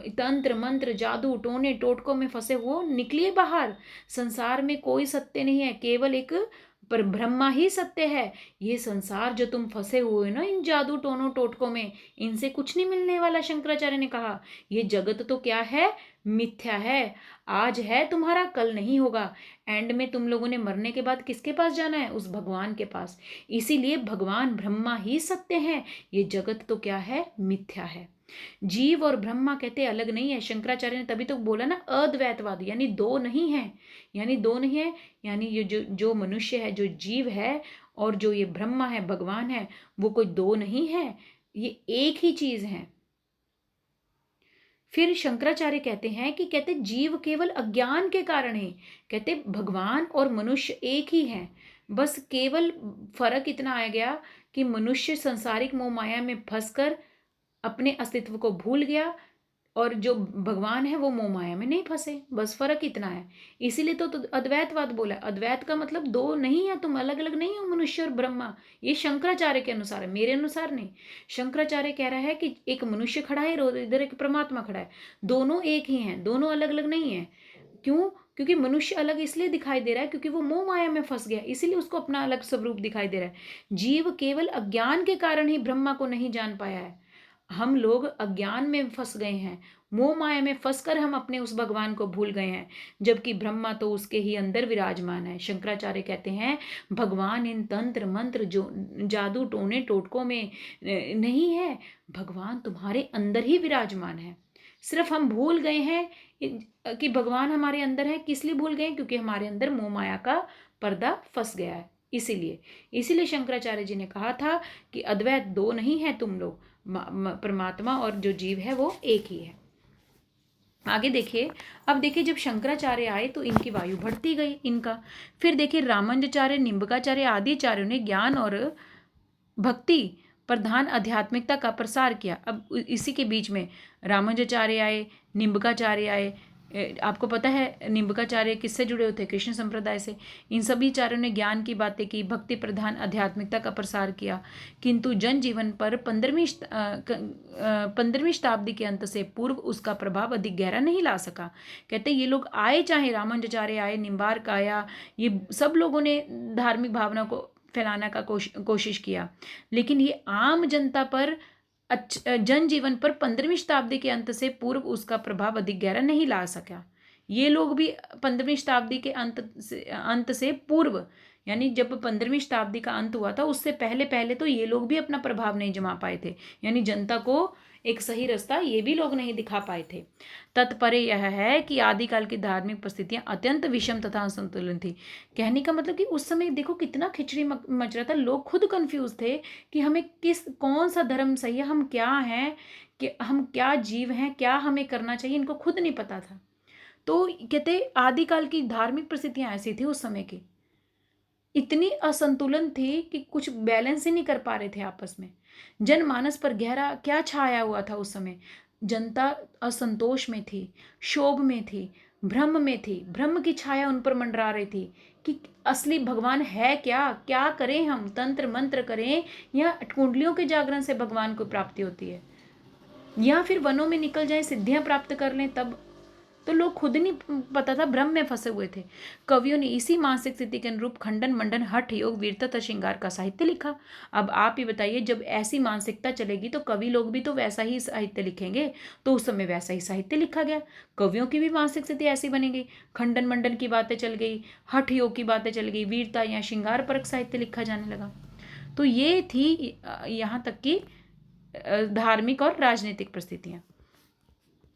तंत्र मंत्र जादू टोने टोटकों में फंसे हो, निकलिए बाहर। संसार में कोई सत्य नहीं है, केवल एक पर ब्रह्मा ही सत्य है। ये संसार जो तुम फंसे हुए हो ना इन जादू टोनों टोटकों में, इनसे कुछ नहीं मिलने वाला। शंकराचार्य ने कहा ये जगत तो क्या है? मिथ्या है। आज है तुम्हारा, कल नहीं होगा। एंड में तुम लोगों ने मरने के बाद किसके पास जाना है? उस भगवान के पास। इसीलिए भगवान ब्रह्मा ही सत्य है, ये जगत तो क्या है? मिथ्या है। जीव और ब्रह्मा कहते अलग नहीं है। शंकराचार्य ने तभी तो बोला ना अद्वैतवाद, यानी दो नहीं है। यानी दो नहीं है, यानी ये जो मनुष्य है, जो जीव है, और जो ये ब्रह्मा है, भगवान है, वो कोई दो नहीं है, ये एक ही चीज है। फिर शंकराचार्य कहते हैं कि कहते जीव केवल अज्ञान के कारण है। कहते भगवान और मनुष्य एक ही हैं, बस केवल फर्क इतना आ गया कि मनुष्य संसारिक मोह माया में फंसकर अपने अस्तित्व को भूल गया, और जो भगवान है वो मोह माया में नहीं फंसे, बस फर्क इतना है। इसीलिए तो अद्वैतवाद बोला। अद्वैत का मतलब दो नहीं है, तुम अलग अलग नहीं हो मनुष्य और ब्रह्मा। ये शंकराचार्य के अनुसार है, मेरे अनुसार नहीं। शंकराचार्य कह रहा है कि एक मनुष्य खड़ा है और इधर एक परमात्मा खड़ा है, दोनों एक ही हैं, दोनों अलग अलग नहीं है। क्यों? क्योंकि मनुष्य अलग इसलिए दिखाई दे रहा है क्योंकि वो मोह माया में फंस गया, इसीलिए उसको अपना अलग स्वरूप दिखाई दे रहा है। जीव केवल अज्ञान के कारण ही ब्रह्मा को नहीं जान पाया है। हम लोग अज्ञान में फंस गए हैं, मोह माया में फंसकर हम अपने उस भगवान को भूल गए हैं, जबकि ब्रह्मा तो उसके ही अंदर विराजमान है। शंकराचार्य कहते हैं भगवान इन तंत्र मंत्र जो जादू टोने टोटकों में नहीं है, भगवान तुम्हारे अंदर ही विराजमान है। सिर्फ हम भूल गए हैं कि भगवान हमारे अंदर है। किस लिए भूल गए? क्योंकि हमारे अंदर मोह माया का पर्दा फंस गया है। इसीलिए शंकराचार्य जी ने कहा था कि अद्वैत दो नहीं है, तुम लोग परमात्मा और जो जीव है वो एक ही है। आगे देखिए, अब देखिए जब शंकराचार्य आए तो इनकी वायु बढ़ती गई इनका। फिर देखिए रामानुजाचार्य, निम्बकाचार्य आदि आचार्यों ने ज्ञान और भक्ति प्रधान आध्यात्मिकता का प्रसार किया। अब इसी के बीच में रामानुजाचार्य आए, निम्बकाचार्य आए। आपको पता है निम्बकाचार्य किससे जुड़े होते? कृष्ण संप्रदाय से। इन सभी आचार्यों ने ज्ञान की बातें की, भक्ति प्रधान आध्यात्मिकता का प्रसार किया, किंतु जनजीवन पर 15वीं शताब्दी के अंत से पूर्व उसका प्रभाव अधिक गहरा नहीं ला सका। कहते ये लोग आए, चाहे रामानुजाचार्य आए, निम्बार्क आया, ये सब लोगों ने धार्मिक भावना को फैलाने का कोशिश किया, लेकिन ये आम जनता पर जनजीवन पर 15वीं शताब्दी के अंत से पूर्व उसका प्रभाव अधिक गहरा नहीं ला सका। ये लोग भी 15वीं शताब्दी के अंत से पूर्व, यानी जब 15वीं शताब्दी का अंत हुआ था उससे पहले पहले तो ये लोग भी अपना प्रभाव नहीं जमा पाए थे, यानी जनता को एक सही रास्ता ये भी लोग नहीं दिखा पाए थे। तत्परे यह है कि आदिकाल की धार्मिक परिस्थितियां अत्यंत विषम तथा असंतुलित थी। कहने का मतलब कि उस समय देखो कितना खिचड़ी मच रहा था, लोग खुद कंफ्यूज थे कि हमें कौन सा धर्म सही है, हम क्या हैं, कि हम क्या जीव हैं, क्या हमें करना चाहिए, इनको खुद नहीं पता था। तो कहते आदिकाल की धार्मिक परिस्थितियां ऐसी थी उस समय की। इतनी असंतुलन थी कि कुछ बैलेंस ही नहीं कर पा रहे थे आपस में। जनमानस पर गहरा क्या छाया हुआ था उस समय? जनता असंतोष में थी, क्षोभ में थी, भ्रम में थी। भ्रम की छाया उन पर मंडरा रही थी कि असली भगवान है क्या? क्या करें हम? तंत्र मंत्र करें या कुंडलियों के जागरण से भगवान को प्राप्ति होती है, या फिर वनों में निकल जाएं, सिद्धियां प्राप्त कर लें तब? तो लोग खुद नहीं पता था, भ्रम में फंसे हुए थे। कवियों ने इसी मानसिक स्थिति के अनुरूप खंडन मंडन हठ योग वीरता तथा श्रृंगार का साहित्य लिखा। अब आप ही बताइए, जब ऐसी मानसिकता चलेगी तो कवि लोग भी तो वैसा ही साहित्य लिखेंगे। तो उस समय वैसा ही साहित्य लिखा गया, कवियों की भी मानसिक स्थिति ऐसी बनी गई। खंडन मंडन की बातें चल गई, हठ योग की बातें चल गई, वीरता या श्रृंगार परक साहित्य लिखा जाने लगा। तो ये थी यहाँ तक कि धार्मिक और राजनीतिक परिस्थितियां।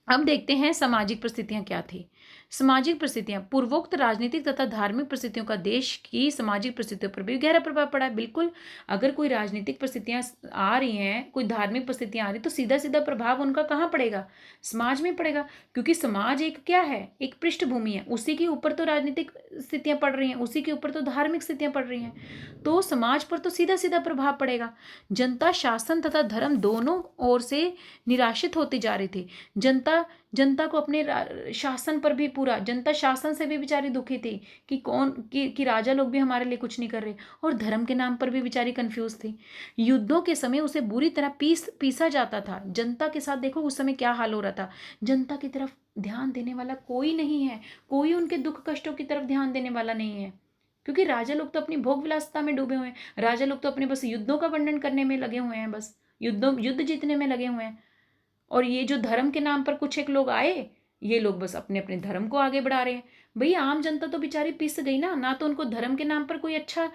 अब देखते हैं सामाजिक परिस्थितियां क्या थी। सामाजिक परिस्थितियां, पूर्वोक्त राजनीतिक तथा धार्मिक परिस्थितियों का देश की सामाजिक परिस्थितियों पर भी गहरा प्रभाव पड़ा है। बिल्कुल, अगर कोई राजनीतिक परिस्थितियां आ रही हैं, कोई धार्मिक परिस्थितियां आ रही, तो सीधा सीधा प्रभाव उनका कहाँ पड़ेगा? समाज में पड़ेगा, क्योंकि समाज एक क्या है? एक पृष्ठभूमि है, उसी के ऊपर तो राजनीतिक स्थितियां पड़ रही हैं, उसी के ऊपर तो धार्मिक स्थितियां पड़ रही हैं। तो समाज पर तो सीधा सीधा प्रभाव पड़ेगा। जनता शासन तथा धर्म दोनों ओर से निराशित होती जा रही थी। जनता को अपने शासन पर भी, पूरा जनता शासन से भी बेचारी दुखी थी कि कि राजा लोग भी हमारे लिए कुछ नहीं कर रहे, और धर्म के नाम पर भी बेचारी कंफ्यूज थी। युद्धों के समय उसे बुरी तरह पीसा जाता था। जनता के साथ देखो उस समय क्या हाल हो रहा था। जनता की तरफ ध्यान देने वाला कोई नहीं है, कोई उनके दुख कष्टों की तरफ ध्यान देने वाला नहीं है, क्योंकि राजा लोग तो अपनी भोग विलासिता में डूबे हुए हैं। राजा लोग तो अपने बस युद्धों का वर्णन करने में लगे हुए हैं, बस युद्ध जीतने में लगे हुए हैं। और ये जो धर्म के नाम पर कुछ एक लोग आए, ये लोग बस अपने अपने धर्म को आगे बढ़ा रहे हैं। भैया आम जनता तो बेचारी पिस गई ना तो उनको धर्म के नाम पर कोई अच्छा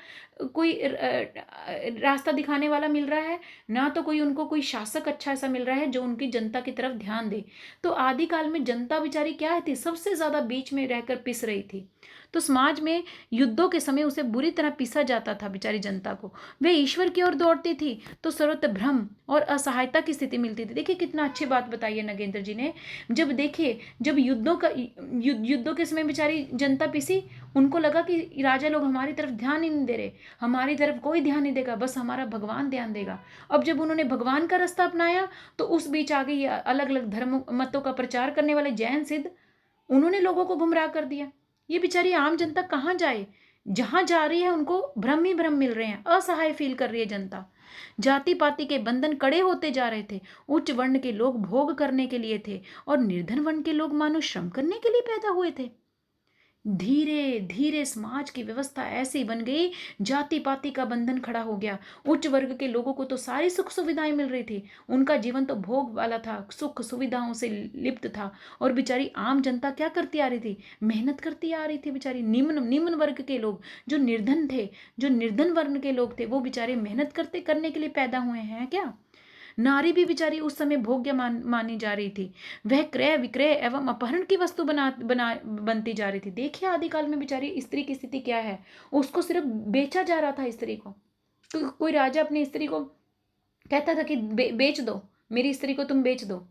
कोई रास्ता दिखाने वाला मिल रहा है, ना तो कोई उनको कोई शासक अच्छा ऐसा मिल रहा है जो उनकी जनता की तरफ ध्यान दे। तो आदिकाल में जनता बेचारी क्या थी? सबसे ज्यादा बीच में रहकर पिस रही थी। तो समाज में युद्धों के समय उसे बुरी तरह पीसा जाता था बेचारी जनता को। वे ईश्वर की ओर दौड़ती थी तो सर्वत्र भ्रम और असहायता की स्थिति मिलती थी। देखिए कितना अच्छी बात बताई है नगेंद्र जी ने। जब देखिए, जब युद्धों के समय बेचारी जनता पिसी, उनको लगा कि राजा लोग हमारी तरफ ध्यान ही नहीं दे रहे, हमारी तरफ कोई ध्यान नहीं देगा, बस हमारा भगवान ध्यान देगा। अब जब उन्होंने भगवान का रास्ता अपनाया तो उस बीच आ गई अलग अलग धर्म मतों का प्रचार करने वाले जैन सिद्ध, उन्होंने लोगों को गुमराह कर दिया। ये बेचारी आम जनता कहाँ जाए? जहां जा रही है उनको भ्रम ही भ्रम मिल रहे हैं, असहाय फील कर रही है जनता। जाति पाति के बंधन कड़े होते जा रहे थे। उच्च वर्ण के लोग भोग करने के लिए थे और निर्धन वर्ण के लोग मानो श्रम करने के लिए पैदा हुए थे। धीरे धीरे समाज की व्यवस्था ऐसी बन गई, जाति पाति का बंधन खड़ा हो गया। उच्च वर्ग के लोगों को तो सारी सुख सुविधाएं मिल रही थी, उनका जीवन तो भोग वाला था, सुख सुविधाओं से लिप्त था। और बेचारी आम जनता क्या करती आ रही थी? मेहनत करती आ रही थी बेचारी। निम्न निम्न वर्ग के लोग जो निर्धन थे, जो निर्धन वर्ण के लोग थे, वो बेचारे मेहनत करने के लिए पैदा हुए हैं क्या? नारी भी बेचारी उस समय भोग्य मानी जा रही थी। वह क्रय विक्रय एवं अपहरण की वस्तु बनती जा रही थी। देखिए आदिकाल में बेचारी स्त्री की स्थिति क्या है। उसको सिर्फ बेचा जा रहा था स्त्री को। तो कोई राजा अपनी स्त्री को कहता था कि बेच दो, मेरी स्त्री को तुम बेच दो,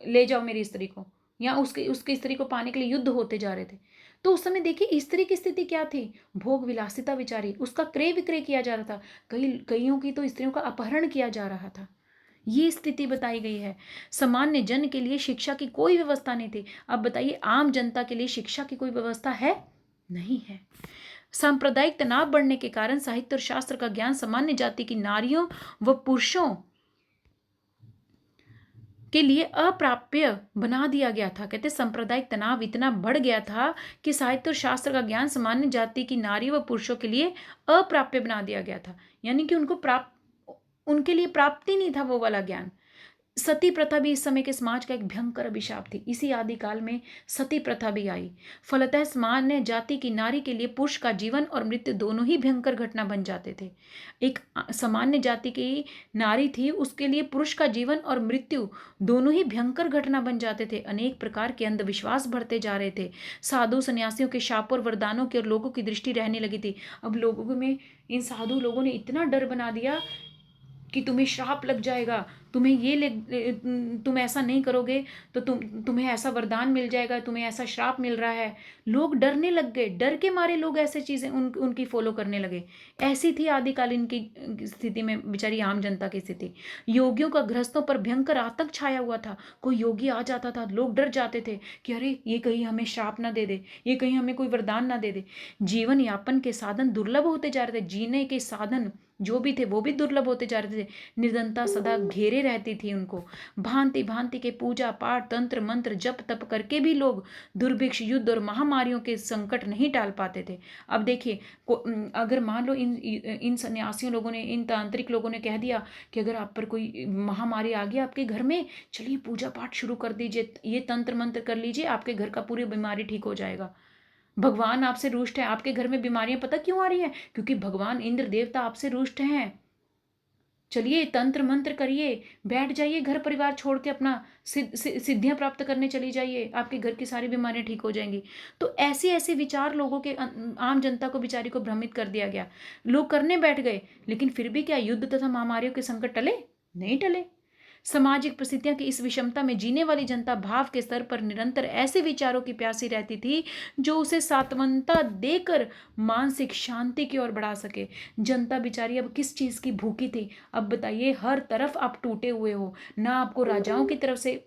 ले जाओ मेरी स्त्री को, या उसकी उसकी स्त्री को पाने के लिए युद्ध होते जा रहे थे। तो उस समय देखिए स्त्री की स्थिति क्या थी? भोग विलासिता बेचारी, उसका क्रय विक्रय किया जा रहा था। कईयों की तो स्त्रियों का अपहरण किया जा रहा था। ये स्थिति बताई गई है। सामान्य जन के लिए शिक्षा की कोई व्यवस्था नहीं थी। अब बताइए आम जनता के लिए शिक्षा की कोई व्यवस्था है? नहीं है। सांप्रदायिक तनाव बढ़ने के कारण साहित्य और शास्त्र का ज्ञान सामान्य जाति की नारियों व पुरुषों के लिए अप्राप्य बना दिया गया था। कहते सांप्रदायिक तनाव इतना बढ़ गया था कि साहित्य और शास्त्र का ज्ञान सामान्य जाति की नारियों व पुरुषों के लिए अप्राप्य बना दिया गया था। यानी कि उनके लिए प्राप्ति नहीं था वो वाला ज्ञान। सती प्रथा भी इस समय के समाज का एक भयंकर अभिशाप थी। इसी आदिकाल में सती प्रथा भी आई। फलतः सामान्य जाति की नारी के लिए पुरुष का जीवन और मृत्यु दोनों ही भयंकर घटना बन जाते थे। एक सामान्य जाति की नारी थी, उसके लिए पुरुष का जीवन और मृत्यु दोनों ही भयंकर घटना बन जाते थे। अनेक प्रकार के अंधविश्वास बढ़ते जा रहे थे। साधु सन्यासियों के शापों और वरदानों की और लोगों की दृष्टि रहने लगी थी। अब लोगों में इन साधु लोगों ने इतना डर बना दिया कि तुम्हें श्राप लग जाएगा, तुम ऐसा नहीं करोगे तो तुम्हें ऐसा वरदान मिल जाएगा, तुम्हें ऐसा श्राप मिल रहा है। लोग डरने लग गए, डर के मारे लोग ऐसे चीज़ें उनकी फॉलो करने लगे। ऐसी थी आदिकालीन की स्थिति में बेचारी आम जनता की स्थिति। योगियों का गृहस्थों पर भयंकर आतंक छाया हुआ था। कोई योगी आ जाता था, लोग डर जाते थे कि अरे ये कहीं हमें श्राप ना दे दे, ये कहीं हमें कोई वरदान ना दे दे। जीवन यापन के साधन दुर्लभ होते जा रहे थे, जीने के साधन जो भी थे वो भी दुर्लभ होते जा रहे थे। निर्धनता सदा घेरे रहती थी उनको। भांति भांति के पूजा पाठ, तंत्र मंत्र, जप तप करके भी लोग दुर्भिक्ष, युद्ध और महामारियों के संकट नहीं टाल पाते थे। अब देखिए, अगर मान लो इन सन्यासियों लोगों ने, इन तांत्रिक लोगों ने कह दिया कि अगर आप पर कोई महामारी आ गई आपके घर में, चलिए पूजा पाठ शुरू कर दीजिए, ये तंत्र मंत्र कर लीजिए, आपके घर का पूरी बीमारी ठीक हो जाएगा। भगवान आपसे रुष्ट है, आपके घर में बीमारियां पता क्यों आ रही हैं? क्योंकि भगवान इंद्र देवता आपसे रुष्ट हैं। चलिए तंत्र मंत्र करिए, बैठ जाइए घर परिवार छोड़ के, अपना सिद्धियां प्राप्त करने चली जाइए, आपके घर की सारी बीमारियां ठीक हो जाएंगी। तो ऐसे ऐसे विचार लोगों के, आम जनता को बेचारी को भ्रमित कर दिया गया। लोग करने बैठ गए, लेकिन फिर भी क्या युद्ध तथा महामारियों के संकट टले? नहीं टले। सामाजिक परिस्थितियां की इस विषमता में जीने वाली जनता भाव के स्तर पर निरंतर ऐसे विचारों की प्यासी रहती थी जो उसे सात्वनता देकर मानसिक शांति की ओर बढ़ा सके। जनता बेचारी अब किस चीज़ की भूखी थी? अब बताइए, हर तरफ आप टूटे हुए हो, ना आपको राजाओं की तरफ से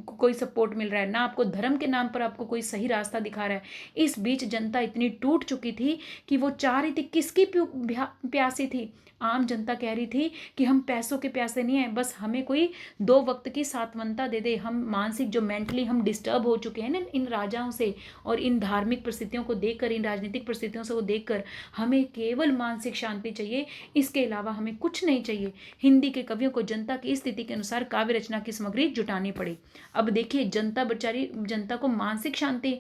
कोई सपोर्ट मिल रहा है, ना आपको धर्म के नाम पर आपको कोई सही रास्ता दिखा रहा है। इस बीच जनता इतनी टूट चुकी थी कि वो चाह रही थी, किसकी प्यासी थी? आम जनता कह रही थी कि हम पैसों के प्यासे नहीं हैं, बस हमें कोई 2 वक्त की सात्वनता दे दे। हम मानसिक जो मेंटली हम डिस्टर्ब हो चुके हैं ना इन राजाओं से और इन धार्मिक परिस्थितियों को देखकर, इन राजनीतिक परिस्थितियों से वो देखकर, हमें केवल मानसिक शांति चाहिए, इसके अलावा हमें कुछ नहीं चाहिए। हिंदी के कवियों को जनता की स्थिति के अनुसार काव्य रचना की सामग्री जुटानी पड़ी। अब देखिए, जनता को मानसिक शांति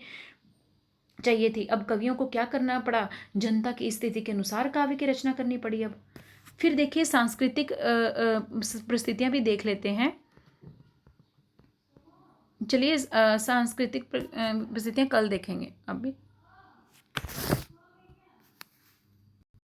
चाहिए थी, अब कवियों को क्या करना पड़ा? जनता की स्थिति के अनुसार काव्य की रचना करनी पड़ी। अब फिर देखिए, सांस्कृतिक परिस्थितियां भी देख लेते हैं। चलिए सांस्कृतिक परिस्थितियां कल देखेंगे। अभी